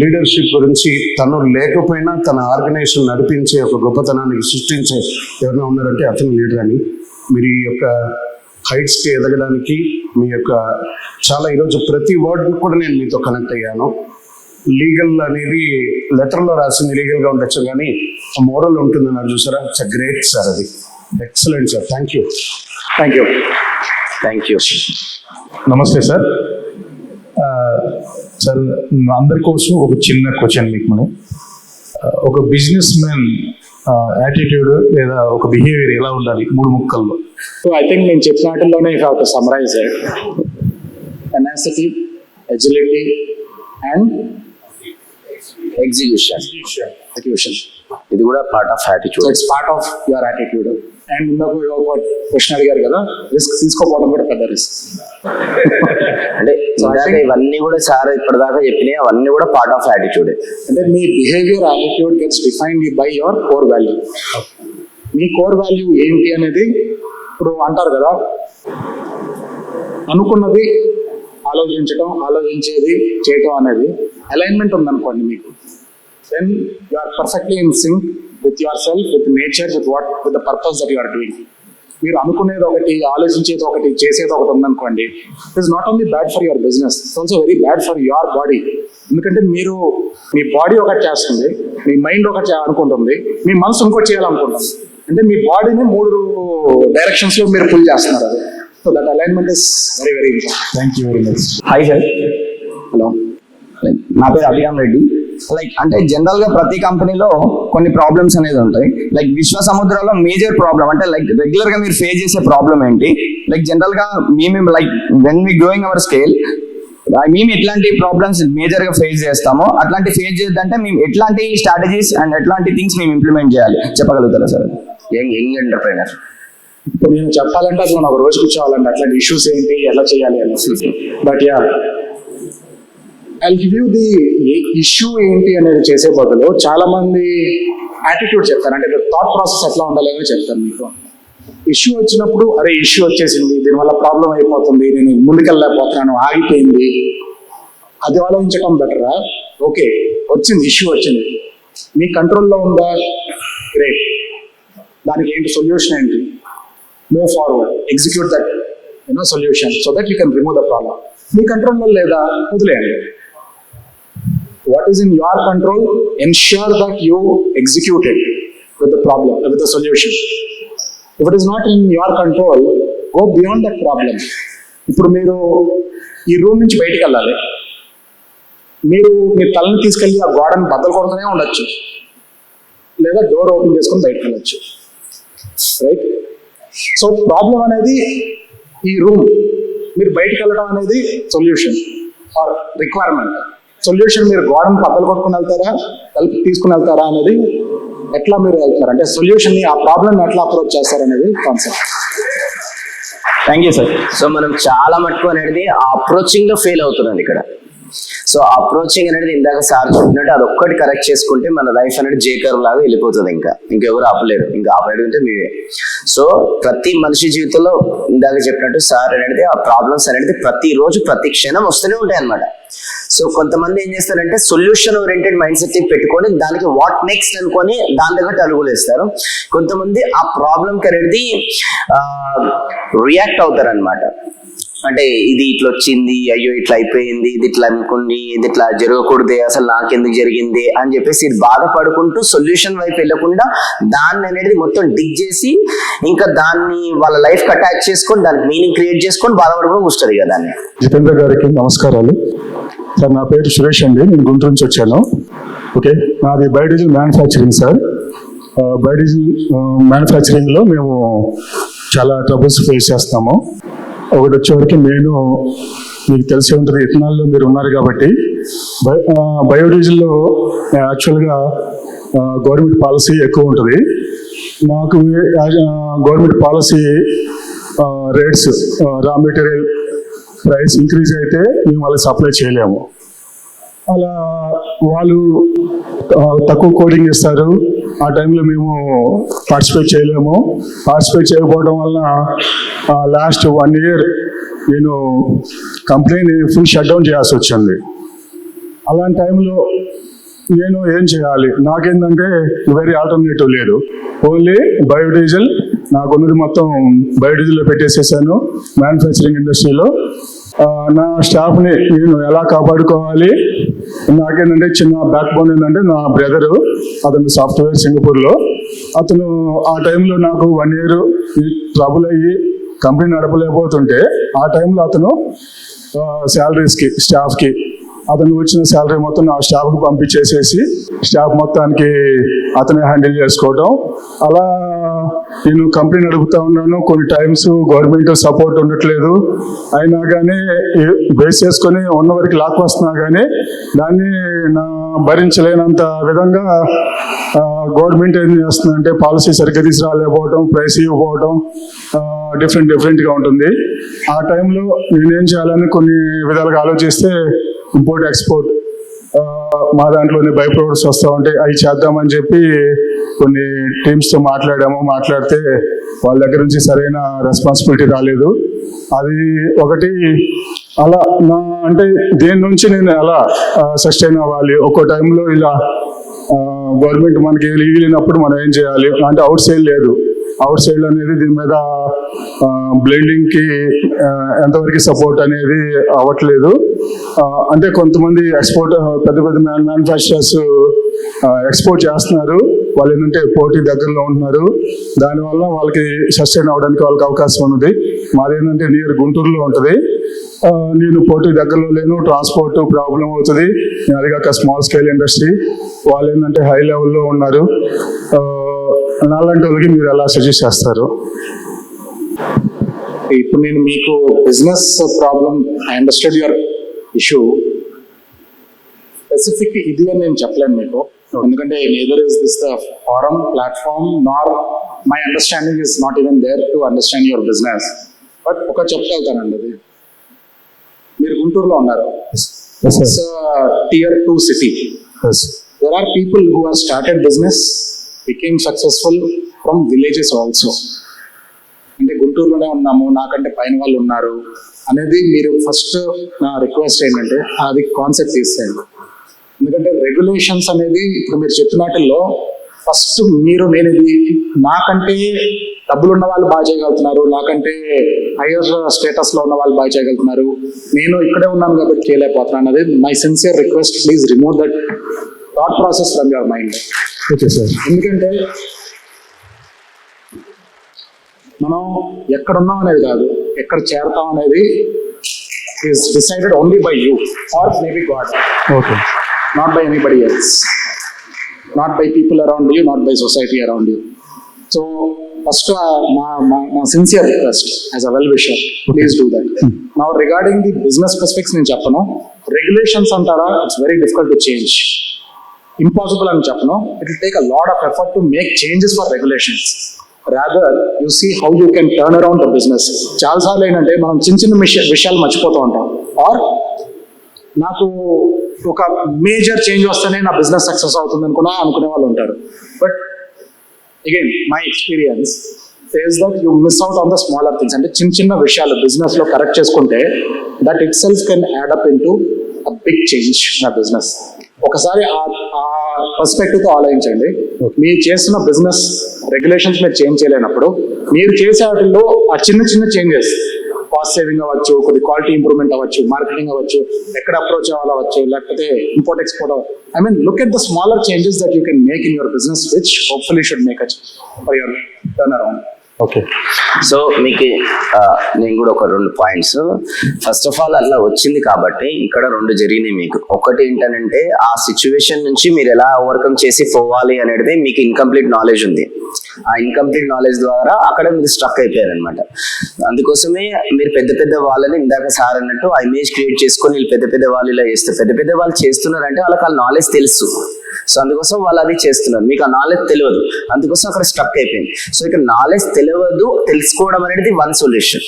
లీడర్షిప్ గురించి. తను లేకపోయినా తన ఆర్గనైజేషన్ నడిపించే ఒక గొప్పతనాన్ని సృష్టించే ఎవరైనా ఉన్నారంటే అతను లీడర్ అని. మీరు ఈ యొక్క హైట్స్కి ఎదగడానికి మీ యొక్క చాలా ఈరోజు ప్రతి వర్డ్ కూడా నేను మీతో కనెక్ట్ అయ్యాను. లీగల్ అనేది లెటర్లో రాసింది లీగల్గా ఉండొచ్చు, కానీ మోరల్ ఉంటుందన్నారు చూసారా, ఇట్స్ గ్రేట్ సార్, అది excellent sir. Thank you. Thank you. నమస్తే సార్. సార్, అందరి కోసం ఒక చిన్న క్వశ్చన్ మీకు. మనం ఒక బిజినెస్ మ్యాన్ యాటిట్యూడ్ లేదా ఒక బిహేవియర్ ఎలా ఉండాలి 3 ముక్కల్లో? సో ఐ థింక్ నేను చెప్పిన వాటిల్లోనే if have to summarize it, tenacity, agility and execution. ఇది కూడా part of attitude. It's part of your attitude. And ఇందాక క్వశ్చన్ అడిగారు కదా, రిస్క్ తీసుకోకపోవడం కూడా పెద్ద రిస్క్. అంటే ఇవన్నీ కూడా సార్ ఇప్పటిదాకా చెప్పినాయి, అవన్నీ కూడా పార్ట్ ఆఫ్ యాటిట్యూడ్. అంటే మీ behaviour attitude gets defined by your core value. మీ కోర్ వాల్యూ ఏంటి అనేది ఇప్పుడు అంటారు కదా, అనుకున్నది ఆలోచించేది చేయటం అనేది అలైన్మెంట్ ఉందనుకోండి మీకు, then you are perfectly in sync with yourself, with nature, with the purpose that you are doing. మీరు అనుకునేది ఒకటి, ఆలోచించేది ఒకటి, చేసేది ఒకటి ఉందనుకోండి, it is not only bad for your business, it's also very bad for your body. ఎందుకంటే మీ body ఒకటి చేస్తుంది, మీ మైండ్ ఒకటి అనుకుంటుంది, మీ మనసు ఇంకోటి చేయాలనుకుంటుంది. అంటే మీ బాడీని 3 డైరెక్షన్స్ లో మీరు పుల్ చేస్తున్నారు. అది so that alignment is very very important. Thank you very much. Hi sir, hello, నా పేరు అభిరామ్ రెడ్డి. అంటే జనరల్ గా ప్రతి కంపెనీలో కొన్ని ప్రాబ్లమ్స్ అనేది ఉంటాయి. విశ్వ సముద్రంలో మేజర్ ప్రాబ్లం అంటే రెగ్యులర్ గా మీరు ఫేస్ చేసే ప్రాబ్లం ఏంటి? జనరల్ గా మేము when we growing our scale మేము ఎట్లాంటి ప్రాబ్లమ్స్ మేజర్ గా ఫేస్ చేస్తామో అట్లాంటి ఫేస్ చేద్దంటే మేము ఎట్లాంటి స్ట్రాటజీస్ అండ్ ఎట్లాంటి థింగ్స్ మేము ఇంప్లిమెంట్ చేయాలి చెప్పగలుగుతారా సార్? Young entrepreneur. ఇప్పుడు నేను చెప్పాలంటే అసలు నాకు రోజు కూర్చోవాలంటే అట్లాంటి ఇష్యూస్ ఏంటి, ఎలా చేయాలి అనేసి. But yeah, I give you the issue ఏంటి అనేది చేసే బదులు చాలా మంది యాటిట్యూడ్ చెప్తారు, అంటే థాట్ ప్రాసెస్ ఎట్లా ఉండాలి అని చెప్తాను మీకు. ఇష్యూ వచ్చినప్పుడు అరే ఇష్యూ వచ్చేసింది, దీనివల్ల ప్రాబ్లం అయిపోతుంది, నేను ముందుకెళ్ళలేకపోతున్నాను, ఆగిపోయింది, అది ఆలోచించడం బెటరా? ఓకే, వచ్చింది, ఇష్యూ వచ్చింది, మీ కంట్రోల్లో ఉందా? గ్రేట్, దానికి ఏంటి సొల్యూషన్ ఏంటి? Move forward, execute that solution so that you can remove the problem. మీ కంట్రోల్లో లేదా వదిలేయండి. What is in your control, ensure that you execute it with the problem, with the solution. If it is not in your control, go beyond that problem. ఇప్పుడు మీరు ఈ room నుంచి బయటికి వెళ్ళాలి, మీరు మీ తలని తీసుకెళ్ళి ఆ గోడని బద్దలు కొడుతూనే ఉండొచ్చు, లేదా డోర్ ఓపెన్ చేసుకొని బయటకు వెళ్ళొచ్చు, రైట్? సో ప్రాబ్లం అనేది ఈ రూమ్, మీరు బయటకు వెళ్ళడం అనేది సొల్యూషన్ ఆర్ రిక్వైర్మెంట్. సొల్యూషన్ మీరు గోడను బద్దలు కొట్టుకుని వెళ్తారా, కలిపి తీసుకుని వెళ్తారా అనేది, ఎట్లా మీరు వెళ్తారు అంటే సొల్యూషన్ ని, ఆ ప్రాబ్లమ్ ఎట్లా అప్రోచ్ చేస్తారు అనేది concept. Thank you sir. So మనం చాలా మటుకు అనేది ఆ అప్రోచింగ్ లో ఫెయిల్ అవుతున్నాం ఇక్కడ. సో అప్రోచింగ్ అనేది ఇందాక సార్ చెప్పినట్టు అది ఒక్కటి కరెక్ట్ చేసుకుంటే మన లైఫ్ అనేది జేకర్ లాగా వెళ్ళిపోతుంది. ఇంకెవరు ఆపలేరు, ఇంకా ఆపలేడు అంటే మీవే. సో ప్రతి మనిషి జీవితంలో ఇందాక చెప్పినట్టు సార్ అనేది ఆ ప్రాబ్లమ్స్ అనేది ప్రతిరోజు ప్రతి క్షణం వస్తూనే ఉంటాయి అన్నమాట. సో కొంతమంది ఏం చేస్తారంటే సొల్యూషన్ ఓరియంటెడ్ మైండ్ సెట్ పెట్టుకొని దానికి వాట్ నెక్స్ట్ అనుకొని దాని దగ్గర అడుగులు వేస్తారు. కొంతమంది ఆ ప్రాబ్లంకి అనేది రియాక్ట్ అవుతారు అనమాట. అంటే ఇది ఇట్లా వచ్చింది, అయ్యో ఇట్లా అయిపోయింది, ఇది ఇట్లా అనుకుంది, ఇది ఇట్లా జరగకూడదే, అసలు నాకెందుకు జరిగింది అని చెప్పేసి ఇది బాధపడుకుంటూ సొల్యూషన్ వైపు వెళ్ళకుండా దాన్ని అనేది మొత్తం డిగ్ చేసి ఇంకా దాన్ని వాళ్ళ లైఫ్ కి అటాచ్ చేసుకొని దానికి మీనింగ్ క్రియేట్ చేసుకొని బాధపడుకుంటూ వస్తుంది కదా. దాన్ని జితేంద్ర గారికి నమస్కారాలు సార్. నా పేరు సురేష్ అండి, నేను గుంటూరు నుంచి వచ్చాను. ఓకే, నాది బయోడీజిల్ మ్యానుఫ్యాక్చరింగ్ సార్. బయోడీజిల్ మ్యానుఫ్యాక్చరింగ్లో మేము చాలా ట్రబుల్స్ ఫేస్ చేస్తాము. ఒకటి వచ్చేవరకు నేను, మీకు తెలిసి ఉంటుంది, ఇథనాల్లో మీరు ఉన్నారు కాబట్టి బయోడీజిల్లో యాక్చువల్గా గవర్నమెంట్ పాలసీ ఎక్కువ ఉంటుంది. మాకు government policy rates, raw material price increase అయితే మేము వాళ్ళకి సప్లై చేయలేము. అలా వాళ్ళు తక్కువ కోడింగ్ ఇస్తారు, ఆ టైంలో మేము పార్టిసిపేట్ చేయలేము. పార్టిసిపేట్ చేయకపోవడం వల్ల లాస్ట్ 1 year నేను కంపెనీని ఫుల్ షట్ డౌన్ చేయాల్సి వచ్చింది. అలాంటి టైంలో నేను ఏం చేయాలి? నాకేంటంటే వేరే ఆల్టర్నేటివ్ లేదు, ఓన్లీ బయోడీజిల్. నాకున్నది మొత్తం బయోడీజిల్లో పెట్టేసేసాను మ్యానుఫ్యాక్చరింగ్ ఇండస్ట్రీలో. నా స్టాఫ్ని నేను ఎలా కాపాడుకోవాలి? నాకేంటంటే చిన్న బ్యాక్ బోన్ ఏంటంటే నా బ్రదరు, అతను సాఫ్ట్వేర్ సింగపూర్లో. అతను ఆ టైంలో నాకు 1 year ట్రబుల్ అయ్యి కంపెనీ నడపలేకపోతుంటే ఆ టైంలో అతను శాలరీస్కి, స్టాఫ్కి అతను వచ్చిన శాలరీ మొత్తం నా స్టాఫ్కి పంపించేసేసి స్టాఫ్ మొత్తానికి అతనే హ్యాండిల్ చేసుకోవడం. అలా నేను కంపెనీ నడుపుతా ఉన్నాను. కొన్ని టైమ్స్ గవర్నమెంట్ సపోర్ట్ ఉండట్లేదు, అయినా కానీ బేస్ చేసుకొని ఉన్న వరకు లాక్ వస్తున్నా కానీ దాన్ని నా భరించలేనంత విధంగా గవర్నమెంట్ ఏం చేస్తుందంటే పాలసీ సరిగ్గా తీసుకురాలేకపోవడం, ప్రైస్ ఇవ్వకపోవడం డిఫరెంట్గా ఉంటుంది. ఆ టైంలో నేనేం చేయాలని కొన్ని విధాలుగా ఆలోచిస్తే ఇంపోర్ట్ ఎక్స్పోర్ట్ మా దాంట్లోనే బై ప్రొడక్ట్స్ వస్తూ ఉంటాయి, అవి చేద్దామని చెప్పి కొన్ని టీమ్స్తో మాట్లాడితే వాళ్ళ దగ్గర నుంచి సరైన రెస్పాన్సిబిలిటీ రాలేదు. అది ఒకటి. అలా అంటే దేని నుంచి నేను ఎలా సస్టైన్ అవ్వాలి? ఒక్కో టైంలో ఇలా గవర్నమెంట్ మనకి లీగిలినప్పుడు మనం ఏం చేయాలి అంటే అవుట్ సైడ్ లేదు. అవుట్ సైడ్ అనేది దీని మీద బ్లెండింగ్కి ఎంతవరకు సపోర్ట్ అనేది అవ్వట్లేదు. అంటే కొంతమంది ఎక్స్పోర్ట్ పెద్ద మ్యానుఫ్యాక్చరర్స్ ఎక్స్పోర్ట్ చేస్తున్నారు. వాళ్ళు ఏంటంటే పోటీ దగ్గరలో ఉంటున్నారు. దానివల్ల వాళ్ళకి సస్టైన్ అవ్వడానికి వాళ్ళకి అవకాశం ఉన్నది. మాదేంటంటే నియర్ గుంటూరులో ఉంటుంది. నేను పోటీ దగ్గరలో లేను, ట్రాన్స్పోర్ట్ ప్రాబ్లం అవుతుంది. అదిగాక స్మాల్ స్కేల్ ఇండస్ట్రీ, వాళ్ళు ఏంటంటే హై లెవెల్లో ఉన్నారు. నాలాంటి వాళ్ళకి మీరు ఎలా సజెస్ట్ చేస్తారు? ఇప్పుడు నేను మీకు business problem, I understand your issue. Specific ఇది అని నేను చెప్పలేను మీకు, ఎందుకంటే neither is this the forum, platform, nor my understanding is not even there to understand your business. But ఒక చెప్పగలుగుతానండి, అది మీరు గుంటూరులో ఉన్నారు. It's a tier 2 city. There are people who have started business, became successful from villages also. అంటే గుంటూరులోనే ఉన్నాము, నాకంటే పైన వాళ్ళు ఉన్నారు అనేది మీరు ఫస్ట్ నా రిక్వెస్ట్ ఏంటంటే అది కాన్సెప్ట్ తీసేయండి. ఎందుకంటే రెగ్యులేషన్స్ అనేది ఇప్పుడు మీరు చెప్పినట్లో ఫస్ట్ నేను ఇది నాకంటే డబ్బులు ఉన్న వాళ్ళు బాగా చేయగలుగుతున్నారు, నాకంటే హైయర్ స్టేటస్లో ఉన్న వాళ్ళు బాగా చేయగలుగుతున్నారు, నేను ఇక్కడే ఉన్నాను కాబట్టి చేయలేకపోతున్నాను అనేది my sincere request. Please remove that thought process from your mind. Okay sir. ఎందుకంటే మనం ఎక్కడున్నాం అనేది కాదు, ఎక్కడ చేరతాం అనేది is decided only by you or maybe God. Okay. Not by anybody else, not by people around you, not by society around you. So first my sincere request as a well-wisher, please do that. Now regarding the business specifics నేను చెప్పను, regulations అంటారా, it's very difficult to change, impossible అని చెప్పను. It will take a lot of effort to make changes for regulations. Rather you see how you can turn around the business. చాలాసార్లు ఏంటంటే మనం చిన్న విషయాలు మర్చిపోతూ ఉంటాం, ఆర్ నాకు ఒక మేజర్ చేంజ్ వస్తేనే నా బిజినెస్ సక్సెస్ అవుతుంది అనుకునే వాళ్ళు ఉంటారు. But again my experience says that you miss out on the smaller things. అంటే చిన్న విషయాలు బిజినెస్లో కరెక్ట్ చేసుకుంటే that itself can add up into a big change నా బిజినెస్. ఒకసారి ఆ పర్స్పెక్టివ్తో ఆలోచించండి. మీరు చేస్తున్న బిజినెస్ రెగ్యులేషన్స్ మీరు చేంజ్ చేయలేనప్పుడు మీరు చేసే వాటిల్లో ఆ చిన్న చేంజెస్, కాస్ట్ సేవింగ్ అవ్వచ్చు, కొద్ది క్వాలిటీ ఇంప్రూవ్మెంట్ అవ్వచ్చు, మార్కెటింగ్ అవ్వచ్చు, ఎక్కడ అప్రోచ్ అవ్వచ్చు, లేకపోతే ఇంపోర్ట్ ఎక్స్పోర్ట్ అవ్వచ్చు. I mean, look at the smaller changes that you can make in your business, which hopefully should make a change for your turnaround. Okay. So మీకు నేను కూడా ఒక 2 పాయింట్స్. ఫస్ట్ ఆఫ్ ఆల్ అట్లా వచ్చింది కాబట్టి ఇక్కడ 2 జరిగినాయి మీకు. ఒకటి ఏంటంటే ఆ సిచ్యువేషన్ నుంచి మీరు ఎలా ఓవర్కమ్ చేసి పోవాలి అనేది మీకు ఇన్కంప్లీట్ నాలెడ్జ్ ఉంది. ఆ ఇన్కంప్లీట్ నాలెడ్జ్ ద్వారా అక్కడ మీరు స్ట్రక్ అయిపోయారు అనమాట. అందుకోసమే మీరు పెద్ద వాళ్ళని ఇందాక సార్ అన్నట్టు ఆ ఇమేజ్ క్రియేట్ చేసుకొని వీళ్ళు పెద్ద వాళ్ళు ఇలా చేస్తారు. పెద్ద వాళ్ళు చేస్తున్నారంటే వాళ్ళకి ఆ నాలెడ్జ్ తెలుసు. సో అందుకోసం వాళ్ళు అది చేస్తున్నారు, మీకు ఆ నాలెడ్జ్ తెలియదు, అందుకోసం అక్కడ స్ట్రక్ అయిపోయింది. సో ఇక్కడ నాలెడ్జ్ తెలియదు, తెలుసుకోవడం అనేది 1 సొల్యూషన్.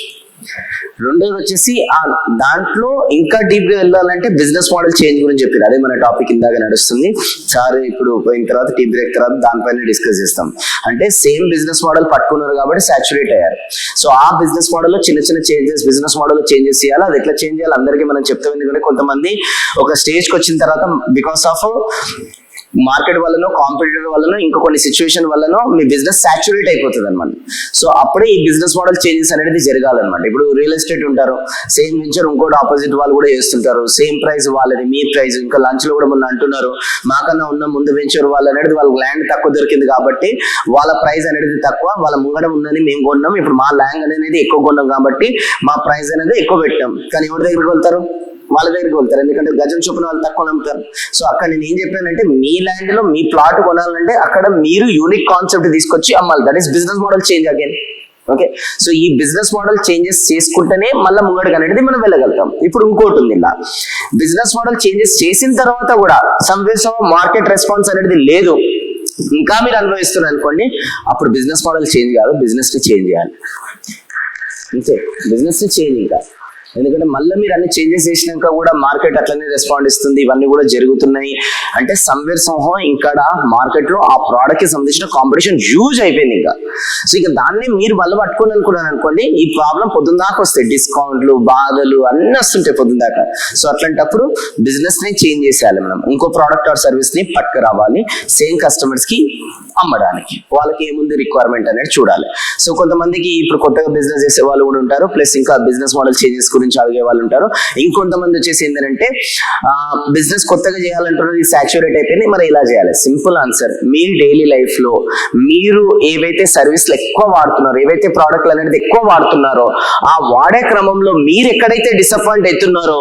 రెండోది వచ్చేసి ఆ దాంట్లో ఇంకా డీప్ గా వెళ్ళాలంటే బిజినెస్ మోడల్ చేంజ్ గురించి చెప్పారు. అదే మన టాపిక్ ఇందాక నడుస్తుంది సార్. ఇప్పుడు పోయిన తర్వాత టీ బ్రేక్ తర్వాత దానిపైన డిస్కస్ చేస్తాం. అంటే సేమ్ బిజినెస్ మోడల్ పట్టుకున్నారు కాబట్టి సాచురేట్ అయ్యారు. సో ఆ బిజినెస్ మోడల్లో చిన్న చేంజెస్, బిజినెస్ మోడల్ చేంజెస్ చేయాలి. అది ఎట్లా చేంజ్ చేయాలి అందరికీ మనం చెప్తాం. ఎందుకంటే కొంతమంది ఒక స్టేజ్కి వచ్చిన తర్వాత బికాస్ ఆఫ్ మార్కెట్ వల్లనో, కాంపిటేటర్ వల్లనో, ఇంకా కొన్ని సిచ్యువేషన్ వల్లనో మీ బిజినెస్ సాచురేట్ అయిపోతుంది అనమాట. సో అప్పుడే ఈ బిజినెస్ మోడల్ చేంజెస్ అనేది జరగాలన్నమాట. ఇప్పుడు రియల్ ఎస్టేట్ ఉంటారు, సేమ్ వెంచర్ ఇంకోటి ఆపోజిట్ వాళ్ళు కూడా చేస్తుంటారు, సేమ్ ప్రైస్ వాళ్ళది, మీ ప్రైస్. ఇంకా లంచ్ లో కూడా మొన్న అంటున్నారు మాకన్నా ఉన్న ముందు వెంచర్ వాళ్ళు అనేది వాళ్ళకి ల్యాండ్ తక్కువ దొరికింది కాబట్టి వాళ్ళ ప్రైస్ అనేది తక్కువ, వాళ్ళ ముంగడం ఉందని మేము కొన్నాం, ఇప్పుడు మా ల్యాండ్ అనేది ఎక్కువ కొన్నాం కాబట్టి మా ప్రైస్ అనేది ఎక్కువ పెట్టాం. కానీ ఎవరి దగ్గరికి వెళ్తారు? వాళ్ళ దగ్గరికి వెళ్తారు, ఎందుకంటే గజం చొప్పున వాళ్ళు తక్కువ నమ్ముతారు. సో అక్కడ నేను ఏం చెప్పానంటే మీ ల్యాండ్ లో మీ ప్లాట్ కొనాలంటే అక్కడ మీరు యూనిక్ కాన్సెప్ట్ తీసుకొచ్చి అమ్మాలి. That is business model change again. Okay. So ఈ బిజినెస్ మోడల్ చేంజెస్ చేసుకుంటేనే మళ్ళీ ముంగడికి అనేది మనం వెళ్ళగలుగుతాం. ఇప్పుడు ఇంకోటి ఉంది, ఇలా బిజినెస్ మోడల్ చేంజెస్ చేసిన తర్వాత కూడా some ways of market response అనేది లేదు, ఇంకా మీరు అనుభవిస్తున్నారు అనుకోండి, అప్పుడు బిజినెస్ మోడల్ చేంజ్ కాదు, బిజినెస్ ని చేంజ్ చేయాలి. అంతే, బిజినెస్ ని చేంజ్. ఇంకా ఎందుకంటే మళ్ళీ మీరు అన్ని చేంజెస్ చేసినాక కూడా మార్కెట్ అట్లనే రెస్పాండ్ ఇస్తుంది, ఇవన్నీ కూడా జరుగుతున్నాయి అంటే సమ్వేర్ సంహం ఇక్కడ మార్కెట్ లో ఆ ప్రోడక్ట్ కి సంబంధించిన కాంపిటీషన్ హ్యూజ్ అయిపోయింది ఇంకా. సో ఇక దాన్ని మీరు మళ్ళీ పట్టుకొని అనుకున్నాను అనుకోండి, ఈ ప్రాబ్లం పొద్దున్న దాకా వస్తాయి, డిస్కౌంట్లు, బాధలు అన్నీ వస్తుంటాయి పొద్దున్న దాకా. సో అట్లాంటప్పుడు బిజినెస్ ని చేంజ్ చేసేయాలి మనం, ఇంకో ప్రోడక్ట్ ఆర్ సర్వీస్ ని పట్టుకురావాలి సేమ్ కస్టమర్స్ కి అమ్మడానికి. వాళ్ళకి ఏముంది రిక్వైర్మెంట్ అనేది చూడాలి. సో కొంతమందికి ఇప్పుడు కొత్తగా బిజినెస్ చేసే వాళ్ళు కూడా ఉంటారు, ప్లస్ ఇంకా బిజినెస్ మోడల్ చేంజెస్ గురించి గురించి అడిగే వాళ్ళు ఉంటారు. ఇంకొంతమంది వచ్చేసి ఏంటంటే బిజినెస్ కొత్తగా చేయాలంటున్నది సాచ్యురేట్ అయిపోయింది, మరి ఇలా చేయాలి. సింపుల్ ఆన్సర్, మీ డైలీ లైఫ్ లో మీరు ఏవైతే సర్వీస్లు ఎక్కువ వాడుతున్నారో, ఏవైతే ప్రోడక్ట్లు అనేది ఎక్కువ వాడుతున్నారో, ఆ వాడే క్రమంలో మీరు ఎక్కడైతే డిసప్పాయింట్ అవుతున్నారో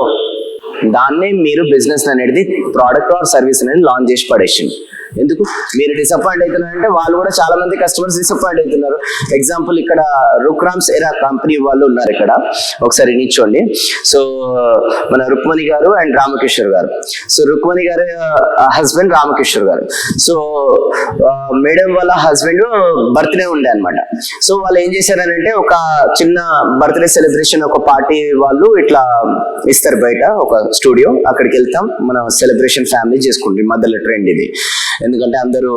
దాన్నే మీరు బిజినెస్ అనేది ప్రోడక్ట్ ఆర్ సర్వీస్ అనేది లాంచ్ చేసి పడేసింది. ఎందుకు మీరు డిసప్పాయింట్ అవుతున్నారంటే వాళ్ళు కూడా చాలా మంది కస్టమర్స్ డిసప్పాయింట్ అవుతున్నారు. ఎగ్జాంపుల్ ఇక్కడ రుక్రామ్స్ ఎరా కంపెనీ వాళ్ళు ఉన్నారు ఇక్కడ, ఒకసారి నిల్చోండి. సో మన రుక్మణి గారు అండ్ రామకిషోర్ గారు. సో రుక్మణి గారు హస్బెండ్ రామకిషోర్ గారు. సో మేడం వాళ్ళ హస్బెండ్ బర్త్డే ఉండే అనమాట. సో వాళ్ళు ఏం చేశారంటే ఒక చిన్న బర్త్డే సెలబ్రేషన్, ఒక పార్టీ వాళ్ళు ఇట్లా ఇస్తారు బయట ఒక స్టూడియో, అక్కడికి వెళ్తాం, మన సెలబ్రేషన్ ఫ్యామిలీ చేసుకుంటాం. మధ్యలో ట్రెండ్ ఇది, ఎందుకంటే అందరూ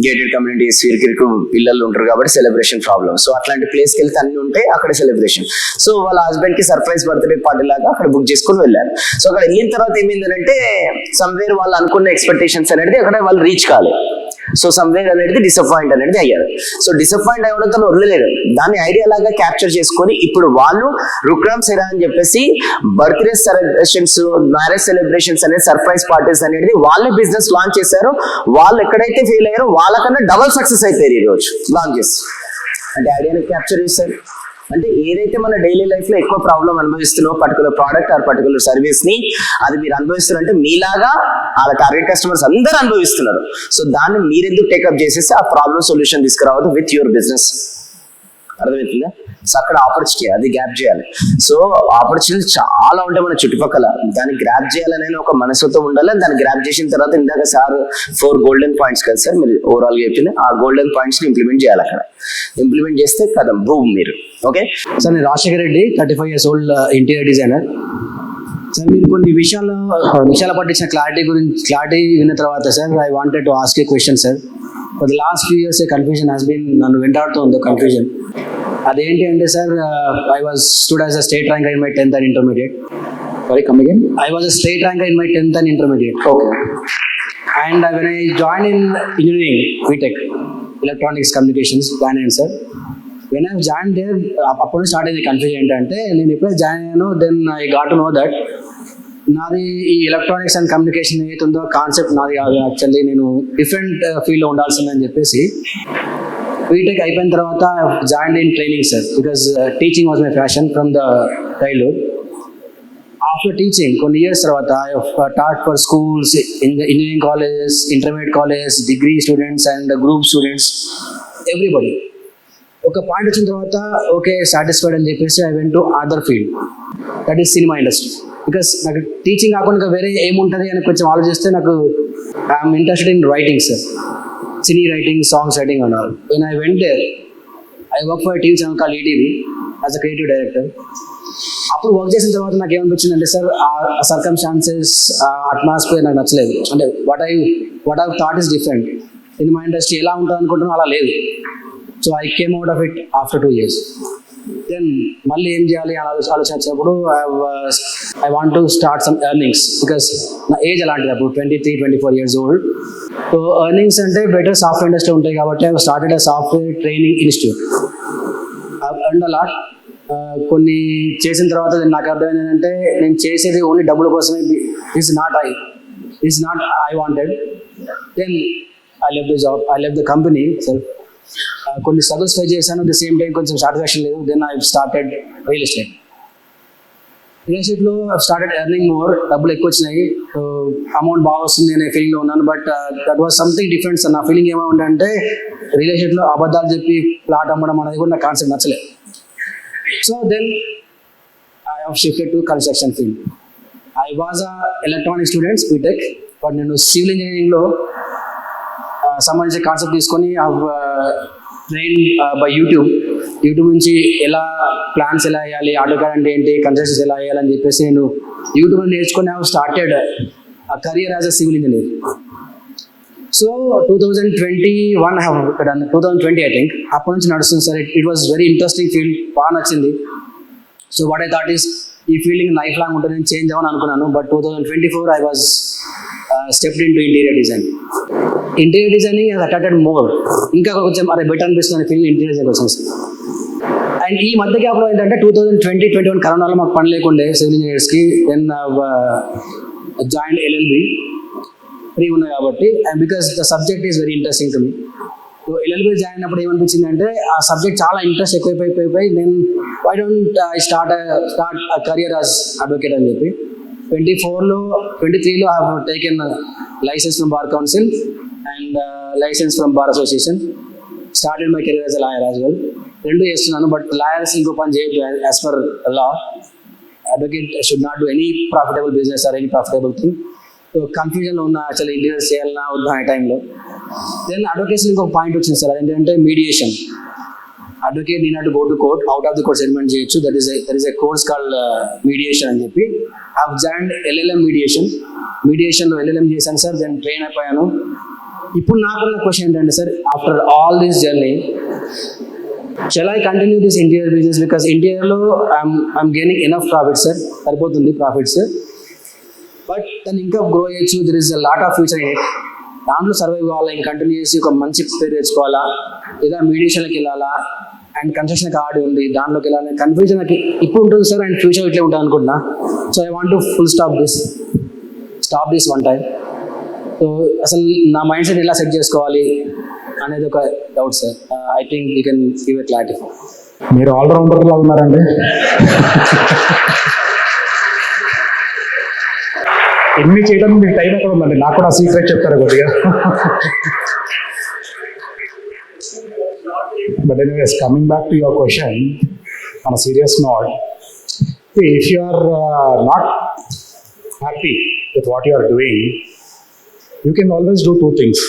గేటెడ్ కమ్యూనిటీస్ వీరికి పిల్లలు ఉంటారు కాబట్టి సెలబ్రేషన్ ప్రాబ్లమ్. సో అట్లాంటి ప్లేస్కి వెళ్తే అన్ని ఉంటాయి, అక్కడ సెలబ్రేషన్. సో వాళ్ళ హస్బెండ్ కి సర్ప్రైజ్ బర్త్డే పార్టీ లాగా అక్కడ బుక్ చేసుకుని వెళ్ళారు. సో అక్కడ వెళ్ళిన తర్వాత ఏమైందంటే సమ్వేర్ వాళ్ళు అనుకున్న ఎక్స్పెక్టేషన్స్ అనేది అక్కడ వాళ్ళు రీచ్ కాలేదు. సో సమ్వేర్ అనేది డిసప్పాయింట్ అనేది అయ్యారు. సో డిసప్పాయింట్ అవ్వడంతో వదిలేదు, దాన్ని ఐడియా లాగా క్యాప్చర్ చేసుకొని ఇప్పుడు వాళ్ళు రుక్రామ్స్ ఎరా అని చెప్పేసి బర్త్డే సెలబ్రేషన్స్, మ్యారేజ్ సెలబ్రేషన్స్ అనేది సర్ప్రైజ్ పార్టీస్ అనేది వాళ్ళే బిజినెస్ లాంచ్ చేశారు. వాళ్ళు ఎక్కడైతే ఫెయిల్ అయ్యారో వాళ్ళకన్నా డబల్ సక్సెస్ అయిపోయారు ఈ రోజు లాంచ్ చేసి. అంటే ఐడియాని క్యాప్చర్ చేశారు. అంటే ఏదైతే మన డైలీ లైఫ్ లో ఎక్కువ ప్రాబ్లం అనుభవిస్తున్నారో particular product or particular service ని, అది మీరు అనుభవిస్తున్నారంటే మీలాగా వాళ్ళ టార్గెట్ కస్టమర్స్ అందరూ అనుభవిస్తున్నారు. సో దాన్ని మీరెందుకు టేకప్ చేసేసి ఆ ప్రాబ్లమ్ సొల్యూషన్ తీసుకురావద్దు విత్ యువర్ బిజినెస్. అర్థమవుతుందా? సో అక్కడ ఆపర్చునిటీ అది గ్రాప్ చేయాలి. సో ఆపర్చునిటీ చాలా ఉంటాయి మన చుట్టుపక్కల, దాన్ని గ్రాప్ చేయాలనే ఒక మనసుతో ఉండాలి. దాన్ని గ్రాప్ చేసిన తర్వాత ఇందాక సార్ 4 గోల్డెన్ పాయింట్స్ కదా సార్ మీరు ఓవరాల్ గా చెప్పింది, ఆ గోల్డెన్ పాయింట్స్ ని ఇంప్లిమెంట్ చేయాలి. అక్కడ ఇంప్లిమెంట్ చేస్తే కదా బూమ్ మీరు. ఓకే సార్, నేను Rajasekhar Reddy, 35 years old, interior designer. Sir మీరు కొన్ని విషయాల పట్టించిన క్లారిటీ విన్న తర్వాత sir I wanted to ask a question sir. For the last few years a confusion has been, నన్ను వెంటాడుతూ ఉంది కన్ఫ్యూజన్. అదేంటి అంటే sir, I was stood as a state ranker in my 10th and intermediate. Sorry, come again. I was a state ranker in my 10th and intermediate. Okay. And when I joined in engineering, BTech, electronics communications, joined in sir. When I joined there, అప్పుడు start అయింది confusion. ఏంటంటే నేను ఎప్పుడైతే join అయ్యానో then I got to know that నాది ఈ electronics and communication ఏతుందో concept నాది కాదు, యాక్చువల్లీ నేను డిఫరెంట్ ఫీల్డ్లో ఉండాల్సిందని చెప్పేసి బీటెక్ అయిపోయిన తర్వాత join in training sir, because teaching was my passion from the childhood. After teaching కొన్ని ఇయర్స్ తర్వాత I taught for schools, engineering colleges, intermediate colleges, degree students and group students, everybody. ఒక point వచ్చిన తర్వాత okay satisfied అని చెప్పేసి I went to other field, that is cinema industry. Because నాకు teaching కాకుండా వేరే ఏముంటుంది అని కొంచెం ఆలోచిస్తే నాకు I'm interested in writing sir, cine writing, songs writing and all. When I went there I work for TV channel call ETV as a creative director. అప్పుడు work చేసిన తర్వాత నాకు ఏమనిపించింది అంటే సార్, ఆ సర్కమ్స్టాన్సెస్, అట్మాస్ఫియర్ నాకు నచ్చలేదు. అంటే what I thought is different. Cinema industry ఎలా ఉంటుంది అనుకుంటున్నా అలా లేదు. So I came out of it after 2 years. Then మళ్ళీ ఏం చేయాలి అని ఆలోచించినప్పుడు I want to start some earnings, because నా ఏజ్ అలాంటిది అప్పుడు 23-24 years old. సో ఎర్నింగ్స్ అంటే బెటర్ సాఫ్ట్వేర్ ఇండస్ట్రీ ఉంటాయి కాబట్టి I started a software training institute. And a lot కొన్ని చేసిన తర్వాత నాకు అర్థమైంది ఏంటంటే నేను చేసేది ఓన్లీ డబ్బుల కోసమే, is not I wanted. Then I left the job, I left the company self. కొన్ని స్ట్రగుల్స్ ఫేస్ చేశాను, ద సేమ్ టైం కొంచెం సాటిస్ఫాక్షన్ లేదు. Then I started real estate. Real ఎస్టేట్లో స్టార్టెడ్ ఎర్నింగ్ మోర్, డబ్బులు ఎక్కువ వచ్చినాయి, అమౌంట్ బాగా వస్తుంది అనే ఫీలింగ్లో ఉన్నాను. But that was something different sir. నా ఫీలింగ్ ఏమంటే రియల్ ఎస్టేట్లో అబద్ధాలు చెప్పి ప్లాట్ అమ్మడం అనేది కూడా నాకు కాన్సెప్ట్ నచ్చలేదు. So then I have shifted to construction field. I was a electronic students BTech, but నేను సివిల్ ఇంజనీరింగ్లో సంబంధించిన కాన్సెప్ట్ తీసుకొని ట్రైన్ బై యూట్యూబ్ నుంచి ఎలా ప్లాన్స్ ఎలా వేయాలి, ఆటోకాడ్ అంటే ఏంటి, కన్స్ట్రక్షన్స్ ఎలా వేయాలని చెప్పేసి నేను యూట్యూబ్లో నేర్చుకొని I started a career as a civil engineer. So 2021 I have done, 2020 I think, అప్పటి నుంచి నడుస్తుంది sir. It was very interesting field, బాగా నచ్చింది. So what I thought is ఈ ఫీల్డింగ్ లైఫ్ లాంగ్ ఉంటుంది, నేను చేంజ్ అవ్వని అనుకున్నాను. But 2024 I was stepped in to interior design. Interior designing has attracted more, ఇంకా కొంచెం అరే బెటర్ అనిపిస్తుంది ఫీల్డ్ ఇంటీరియర్ డిజైన్ వచ్చింది. అండ్ ఈ మధ్య గ్యాప్లో ఏంటంటే 2020-21 కరోనాలో మాకు పని లేకుండే సివిల్ ఇంజనీర్స్కి. దెన్ జాయిన్ ఎల్ఎల్బి ఫ్రీ ఉన్నాయి కాబట్టి, and because the subject is very interesting to me. So LLB join అయినప్పుడు ఏమనిపించింది అంటే ఆ సబ్జెక్ట్ చాలా ఇంట్రెస్ట్ ఎక్కువైపోయి నేను why don't I start career as advocate అని చెప్పి 23లో I have taken licence from bar council and licence from bar association. Started my career as a lawyer as well. రెండు చేస్తున్నాను, బట్ లాయర్స్ ఇంకో పని చేయొద్దు as per law. Advocate should not do any profitable business or any profitable thing. So కన్ఫ్యూజన్లో ఉన్న actually interior చేయాలన్నా వద్దా అనే టైంలో దెన్ అడ్వకేషన్ ఇంకొక పాయింట్ వచ్చింది సార్, అదేంటంటే mediation. Advocate need not to go to court, out of the court settlement చేయొచ్చు. That is a course called mediation అని చెప్పి ఐ హావ్ జాయిన్డ్ LLM మీడియేషన్లో LLM చేశాను సార్. దెన్ ట్రైన్ అయిపోయాను. ఇప్పుడు నాకున్న క్వశ్చన్ ఏంటంటే sir, after all this journey shall I continue this interior business? Because ఇంటీరియర్లో I'm gaining enough profits sir, సరిపోతుంది ప్రాఫిట్స్. బట్ దాన్ని ఇంకా గ్రో చేయొచ్చు. There is a lot of future in it. దాంట్లో సర్వైవ్ కావాలా, ఇంకా కంటిన్యూ చేసి ఒక మంచి పేరు తెచ్చుకోవాలా, లేదా మీడియేషన్కి వెళ్ళాలా, అండ్ కన్స్ట్రక్షన్ ఆడి ఉంది దాంట్లోకి వెళ్ళాలి. కన్ఫ్యూజన్ నాకు ఇప్పుడు ఉంటుంది సార్, అండ్ ఫ్యూచర్ ఇట్లా ఉంటుంది అనుకుంటున్నా. So I want to full stop this one time. So అసలు నా మైండ్ సెట్ ఎలా సెట్ చేసుకోవాలి అనేది ఒక doubt sir. I think you can give a clarity. మీరు ఆల్రౌండర్ లా ఉన్నారండి. ఎన్ని చేయడం మీకు టైం ఎక్కడ ఉందండి? నాకు కూడా సీక్రెట్ చెప్తారు కొద్దిగా. But anyways, coming back to your question on a serious note, if you are not happy with what you are doing, you can always do two things: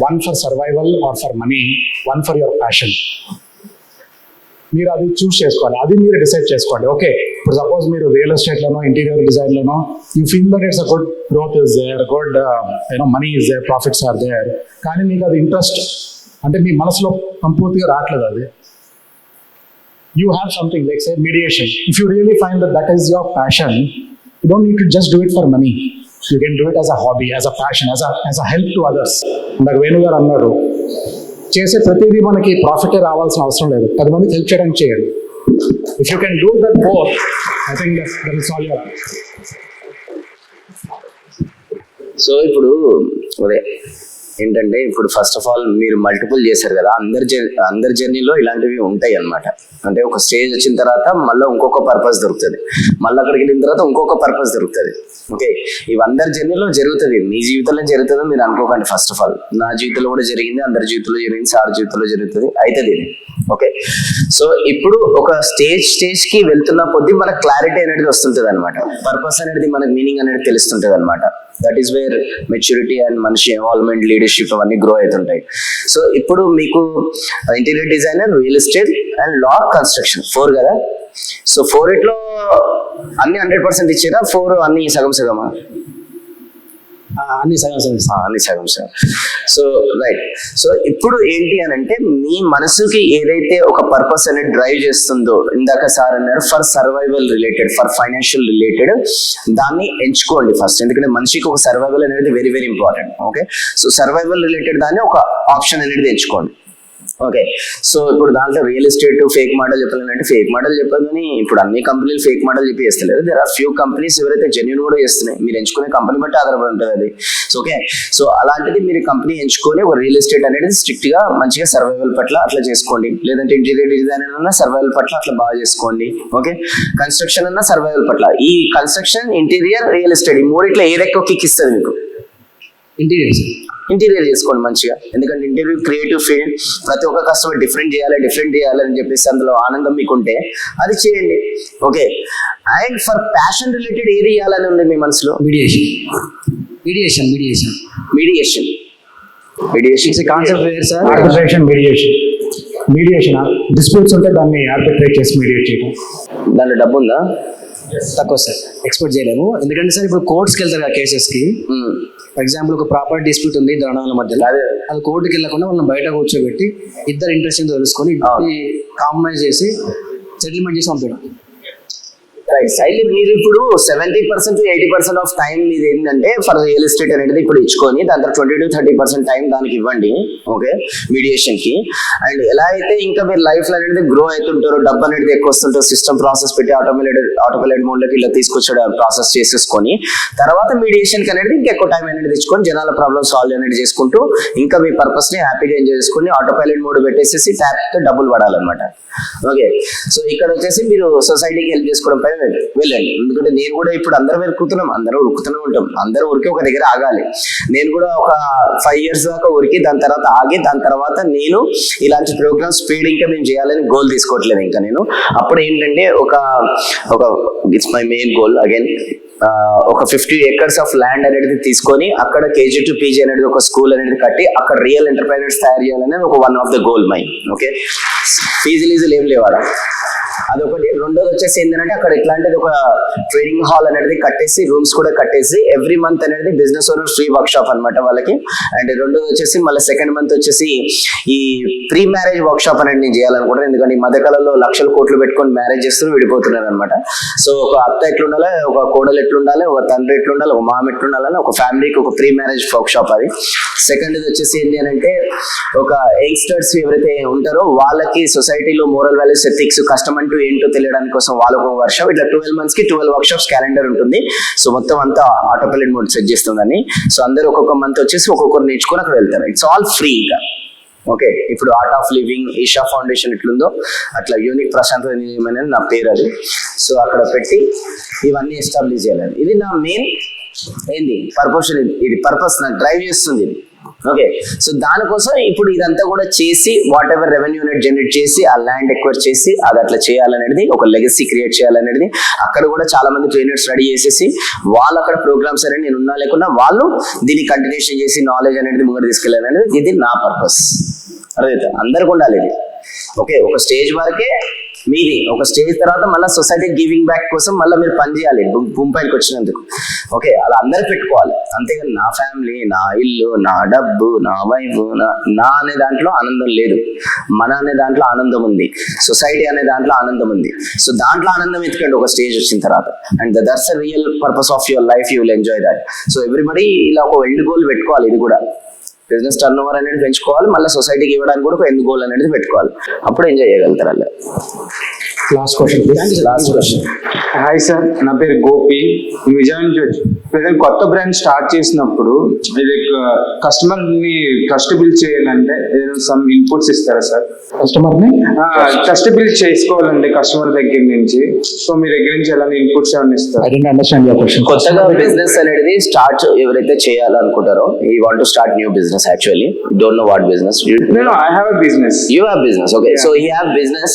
one for survival or for money, one for your passion. మీరు అది చూస్ చేసుకోవాలి, అది మీరు decide చేసుకోండి. Okay, ఇప్పుడు suppose మీరు real ఎస్టేట్లోనో interior డిజైన్లోనో you feel that it's a good growth is there, good money is there, profits are there, కానీ మీకు అది ఇంట్రెస్ట్ అంటే మీ మనసులో సంపూర్తిగా రావట్లేదు. అది you have something like say mediation. If you really find that is your passion, you don't need to just do it for money. You can do it as a hobby, as a passion, as a help to others. Like Venu garu annaru, చేసే ప్రతిదీ మనకి ప్రాఫిటే రావాల్సిన అవసరం లేదు, 10 మందికి help చేయడానికి చేయండి. If you can do that both, I think that is all your. So ఇప్పుడు అదే ఏంటంటే, ఇప్పుడు ఫస్ట్ ఆఫ్ ఆల్ మీరు మల్టిపుల్ చేశారు కదా, అందరి జర్నీలో ఇలాంటివి ఉంటాయి అన్నమాట. అంటే ఒక స్టేజ్ వచ్చిన తర్వాత మళ్ళీ ఇంకొక పర్పస్ దొరుకుతుంది, మళ్ళీ అక్కడికి వెళ్ళిన తర్వాత ఇంకొక పర్పస్ దొరుకుతుంది. ఓకే, ఇవి అందరి జర్నీలో జరుగుతుంది, మీ జీవితంలో జరుగుతుందో మీరు అనుకోకండి. ఫస్ట్ ఆఫ్ ఆల్ నా జీవితంలో కూడా జరిగింది, అందరి జీవితంలో జరిగింది, సార్ జీవితంలో జరుగుతుంది, అవుతుంది ఇది. ఓకే, సో ఇప్పుడు ఒక స్టేజ్కి వెళ్తున్న కొద్దీ మనకు క్లారిటీ అనేది వస్తుంటుంది అనమాట, పర్పస్ అనేది మనకు మీనింగ్ అనేది తెలుస్తుంటుంది అనమాట. That is where maturity and మనిషి ఇన్వాల్వ్మెంట్, లీడర్షిప్ అవన్నీ గ్రో అవుతుంటాయి. సో ఇప్పుడు మీకు interior designer, real estate and law, construction 4 కదా. సో 4 ఇట్లో అన్ని 100% ఇచ్చారా? 4 అన్ని సగం సగమా? అన్ని సగం. So right. సో ఇప్పుడు ఏంటి అని అంటే, మీ మనసుకి ఏదైతే ఒక పర్పస్ అనేది డ్రైవ్ చేస్తుందో, ఇందాక సార్ అన్నారు for survival related, for financial related, దాన్ని ఎంచుకోండి ఫస్ట్. ఎందుకంటే మనిషికి ఒక సర్వైవల్ అనేది very very important. Okay, so survival related దాన్ని ఒక ఆప్షన్ అనేది ఎంచుకోండి. ఓకే, సో ఇప్పుడు దాంట్లో రియల్ ఎస్టేట్ ఫేక్ మోడల్ చెప్పాలంటే ఫేక్ మోడల్ చెప్పదు, కానీ ఇప్పుడు అన్ని కంపెనీలు ఫేక్ మోడల్ చెప్పి చేస్తలేదు. దేర్ ఆర్ ఫ్యూ కంపెనీస్ ఎవరైతే జెన్యూన్ కూడా చేస్తున్నాయి. మీరు ఎంచుకునే కంపెనీ బట్టి ఆధారపడి ఉంటుంది అది. సో ఓకే, సో అలాంటిది మీరు కంపెనీ ఎంచుకొని ఒక రియల్ ఎస్టేట్ అనేది స్ట్రిక్ట్ గా మంచిగా సర్వైవల్ పట్ల అట్లా చేసుకోండి. లేదంటే ఇంటీరియర్ డిజైన్ అన్నా సర్వైవల్ పట్ల అట్లా బాగా చేసుకోండి. ఓకే, కన్స్ట్రక్షన్ అన్నా సర్వైవల్ పట్ల. ఈ కన్స్ట్రక్షన్, ఇంటీరియర్, రియల్ ఎస్టేట్ ఈ మూడిట్లో ఏది ఎక్కువ కిక్ ఇస్తుంది మీకు? ఇంటీరియర్ చేసుకోండి మంచిగా. ఎందుకంటే ఇంటీరియర్ క్రియేటివ్ ఫీల్డ్, ప్రతి ఒక్క కస్టమర్ డిఫరెంట్ చేయాలి అని చెప్పేసి అందులో ఆనందం మీకుంటే అది చేయండి. Okay, and for passion related ఏది చేయాలని ఉంది మీ మనసులో? మీడియేషన్ కాన్సెప్ట్ వేరు సార్. మీడియేషన్ డిస్ప్యూట్స్ ఉంటే దాన్ని ఆర్బిట్రేట్ చేసి మీడియేట్ చేయడం. దాంట్లో డబ్బు ఉందా? తక్కువ సార్, ఎక్స్పెక్ట్ చేయలేము. ఎందుకంటే సార్ ఇప్పుడు కోర్ట్స్కి వెళ్తారు కదా కేసెస్కి. ఫర్ ఎగ్జాంపుల్ ఒక ప్రాపర్టీ డిస్ప్యూట్ ఉంది దళాల మధ్యలో, అది కోర్టుకి వెళ్ళకుండా వాళ్ళని బయట కూర్చోబెట్టి ఇద్దరు ఇంట్రెస్ట్ తెలుసుకొని కాంప్రమైజ్ చేసి సెటిల్మెంట్ చేసి పంపించడం. రైట్. అయితే మీరు ఇప్పుడు 70% to 80% ఆఫ్ టైం మీది ఏంటంటే ఫర్ రియల్ ఎస్టేట్ అనేది ఇప్పుడు ఇచ్చుకొని దాని తర్వాత 20 to 30% టైం దానికి ఇవ్వండి. ఓకే, మీడియేషన్ కి. అండ్ ఎలా అయితే ఇంకా మీరు లైఫ్ లో అనేది గ్రో అవుతుంటారో, డబ్బు అనేది ఎక్కువ వస్తుంటారో, సిస్టమ్ ప్రాసెస్ పెట్టి ఆటోపైలట్ మోడ్ లోకి ఇలా తీసుకొచ్చే ప్రాసెస్ చేసేసుకొని తర్వాత మీడియేషన్ కి అనేది ఇంకా ఎక్కువ టైం అనేది తెచ్చుకొని జనాల ప్రాబ్లమ్ సాల్వ్ అనేది చేసుకుంటూ ఇంకా మీ పర్పస్ ని హ్యాపీగా ఎంజాయ్ చేసుకుని ఆటోపైలట్ మోడ్ పెట్టేసేసి ట్యాప్ తో డబ్బులు పడాలన్నమాట. ఓకే, సో ఇక్కడ వచ్చేసి మీరు సొసైటీకి హెల్ప్ చేసుకోవడం పైన వెళ్ళండి. ఎందుకంటే నేను కూడా ఇప్పుడు అందరూ వెతుకుతున్నాం, అందరూ ఉరుకుతూనే ఉంటాం, అందరూ ఉరికి ఒక దగ్గర ఆగాలి. నేను కూడా ఒక 5 years దాకా ఉరికి దాని తర్వాత ఆగి దాని తర్వాత నేను ఇలాంటి ప్రోగ్రామ్స్ స్పీడ్ ఇంకా మేము చేయాలని గోల్ తీసుకోవట్లేదు. ఇంకా నేను అప్పుడు ఏంటంటే ఒక it's my main goal again ఒక 50 acres ఆఫ్ ల్యాండ్ అనేది తీసుకొని అక్కడ KG to PG అనేది ఒక స్కూల్ అనేది కట్టి అక్కడ రియల్ ఎంటర్ప్రైనర్స్ తయారు చేయాలనేది ఒక one of the goal my. Okay, ఫీజులు ఏం లేవాడ, అదొకటి. రెండోది వచ్చేసి ఏంటంటే అక్కడ ఇట్లాంటిది ఒక ట్రైనింగ్ హాల్ అనేది కట్టేసి రూమ్స్ కూడా కట్టేసి ఎవ్రీ మంత్ అనేది business owner free work shop అనమాట వాళ్ళకి. అండ్ రెండోది వచ్చేసి మళ్ళీ సెకండ్ మంత్ వచ్చేసి ఈ ప్రీ మ్యారేజ్ వర్క్ షాప్ అనేది నేను చేయాలనుకుంటాను. ఎందుకంటే ఈ మధ్యకాలంలో లక్షల కోట్లు పెట్టుకొని మ్యారేజ్ చేస్తూ విడిపోతున్నారు అనమాట. సో ఒక అత్త ఎట్లుండాలి, ఒక కోడలు ఎట్లుండాలి, ఒక తండ్రి ఎట్లుండాలి, ఒక మామ ఎట్లుండాలని ఒక ఫ్యామిలీకి ఒక ప్రీ మ్యారేజ్ వర్క్ షాప్ అది. సెకండ్ వచ్చేసి ఏంటి అని అంటే ఒక యంగ్స్టర్స్ ఎవరైతే ఉంటారో వాళ్ళకి సొసైటీలో మోరల్ వాల్యూస్, ఎథిక్స్, కస్టమర్ అంటూ ఏంటో తెలియడానికి కోసం వాళ్ళకు ఒక వర్క్ షాప్. ఇట్లా 12 months కి 12 వర్క్ షాప్స్ క్యాలెండర్ ఉంటుంది. సో మొత్తం అంతా ఆటోపైలట్ మోడ్ సెట్ చేస్తుందని. సో అందరూ ఒక్కొక్క మంత్ వచ్చేసి ఒక్కొక్కరు నేర్చుకొని అక్కడ వెళ్తారు. ఇట్స్ ఆల్ ఫ్రీ ఇంకా. ఓకే, ఇప్పుడు Art of Living Isha Foundation ఎట్లుందో అట్లా యూనిక్ ప్రశాంత్ అనేది నా పేరు అది. సో అక్కడ పెట్టి ఇవన్నీ ఎస్టాబ్లిష్ చేయాలని ఇది నా మెయిన్ ఏంది పర్పస్. ఇది పర్పస్ నాకు డ్రైవ్ చేస్తుంది ఇది. ఓకే, సో దానికోసం ఇప్పుడు ఇదంతా కూడా చేసి వాట్ ఎవర్ రెవెన్యూ అనేది జనరేట్ చేసి ఆ ల్యాండ్ ఎక్వైర్ చేసి అది అట్లా చేయాలనేది ఒక లెగసీ క్రియేట్ చేయాలనేది. అక్కడ కూడా చాలా మంది ట్రైనర్స్ రెడీ చేసేసి వాళ్ళు అక్కడ ప్రోగ్రామ్స్ అనేది నేను ఉన్నా లేకున్నా వాళ్ళు దీన్ని కంటిన్యూషన్ చేసి నాలెడ్జ్ అనేది ముందు తీసుకెళ్ళాలనేది ఇది నా పర్పస్. అర్థమైతే అందరికి ఉండాలి ఇది. ఓకే, ఒక స్టేజ్ వరకే మీది, ఒక స్టేజ్ తర్వాత మళ్ళీ సొసైటీ గివింగ్ బ్యాక్ కోసం మళ్ళీ మీరు పని చేయాలి భూమిపైకి వచ్చినందుకు. ఓకే, అలా అందరూ పెట్టుకోవాలి. అంతేగాని నా ఫ్యామిలీ, నా ఇల్లు, నా డబ్బు, నా వైఫ్, నా అనే దాంట్లో ఆనందం లేదు. మన అనే దాంట్లో ఆనందం ఉంది, సొసైటీ అనే దాంట్లో ఆనందం ఉంది. సో దాంట్లో ఆనందం ఎత్తుకండి ఒక స్టేజ్ వచ్చిన తర్వాత. And that's the real purpose of your life. You will enjoy that. So everybody ఇలా ఒక ఎండ్ గోల్ పెట్టుకోవాలి. ఇది కూడా బిజినెస్ టర్న్ ఓవర్ అనేది పెంచుకోవాలి, మళ్ళీ సొసైటీకి ఇవ్వడానికి కూడా ఒక ఎండ్ గోల్ అనేది పెట్టుకోవాలి. అప్పుడు ఎంజాయ్ చేయగలుగుతారు అలా. Last question. హాయ్ సార్, నా పేరు గోపి. విజయ్ నుంచి వచ్చి ప్రజెంట్ కొత్త బ్రాండ్ స్టార్ట్ చేసినప్పుడు ఇది కస్టమర్ ని ట్రస్ట్ బిల్డ్ చేయాలంటే ఏదైనా సమ్ ఇన్పుట్స్ ఇస్తారా సార్? కస్టమర్ ని ట్రస్ట్ బిల్డ్ చేసుకోవాలంటే కస్టమర్ దగ్గర నుంచి, సో మీ దగ్గర నుంచి ఎలాంటి ఇన్పుట్స్ ఏమైనా ఇస్తారు? I don't understand your question. కొత్తగా బిజినెస్ అనేది స్టార్ట్ ఎవరైతే చేయాలనుకుంటారో you want to start new business. Actually don't know what business. No, I have a business. You have business, okay. So he have business,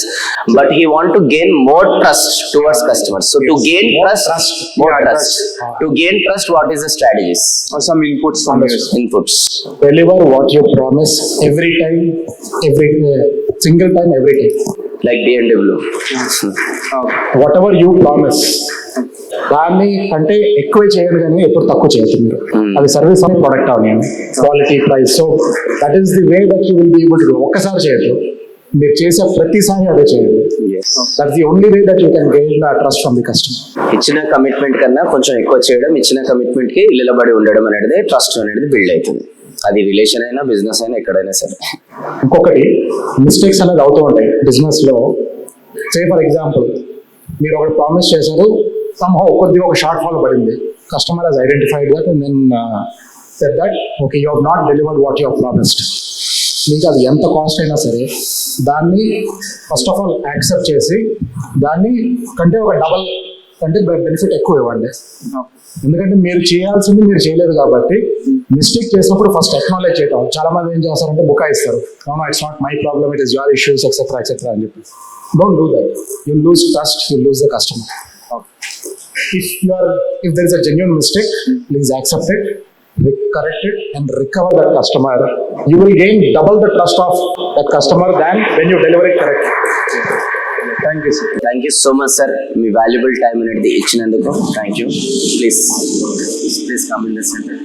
but he want to gain more trust towards customers. So to gain more trust. To gain trust, what is the strategies? Or some inputs from you. Inputs. Deliver what you promise every time, every single time, every time. Like BMW. Whatever you promise. దాన్ని అంటే ఎక్కువ చేయరు కానీ ఎప్పుడు తక్కువ చేయొచ్చు మీరు. అది సర్వీస్ అని ప్రొడక్ట్ అవనియండి, quality, price. So that is the way that you will be able to. ఒక్కసారి చేయొచ్చు, మీరు చేసే ప్రతిసారి అదే చేయండి. That's the only way that you can gain the trust from the customer. ఇచ్చిన కమిట్మెంట్ కన్నా కొంచెం ఎక్కువ చేయడం, ఇచ్చిన కమిట్మెంట్ కి నిలబడి ఉండడం అనేది ట్రస్ట్ అనేది బిల్డ్ అవుతుంది. అది రిలేషన్ అయినా బిజినెస్ అయినా ఎక్కడైనా సరే. ఇంకొకటి, మిస్టేక్స్ అనేది అవుతూ ఉంటాయి బిజినెస్ లో. సే ఫర్ ఎగ్జాంపుల్, మీరు ఒకటి ప్రామిస్ చేశారు, somehow కొద్దిగా ఒక షార్ట్ ఫాల్ పడింది. Customer has identified that and then said that okay, you have not delivered what you have promised. మీకు అది ఎంత కాస్ట్ అయినా సరే దాన్ని ఫస్ట్ ఆఫ్ ఆల్ యాక్సెప్ట్ చేసి దాన్ని కంటే ఒక డబల్ అంటే బెనిఫిట్ ఎక్కువ ఇవ్వండి. ఎందుకంటే మీరు చేయాల్సింది మీరు చేయలేదు కాబట్టి మిస్టేక్ చేసినప్పుడు ఫస్ట్ అక్నాలెడ్జ్ చేయటం. చాలా మంది ఏం చేస్తారంటే బుకాయిస్తారు, no it's not my problem, it is your issues etcetera etcetera అని చెప్పి. Don't do that. You lose trust, you lose the customer. If there is a genuine mistake, please accept it, correct it, and recover that customer. You will gain double the trust of that customer than when you deliver it correctly. Thank you, sir. Thank you so much, sir. Me valuable time అనేది ఇచ్చినందుకు thank you. Please come in the center.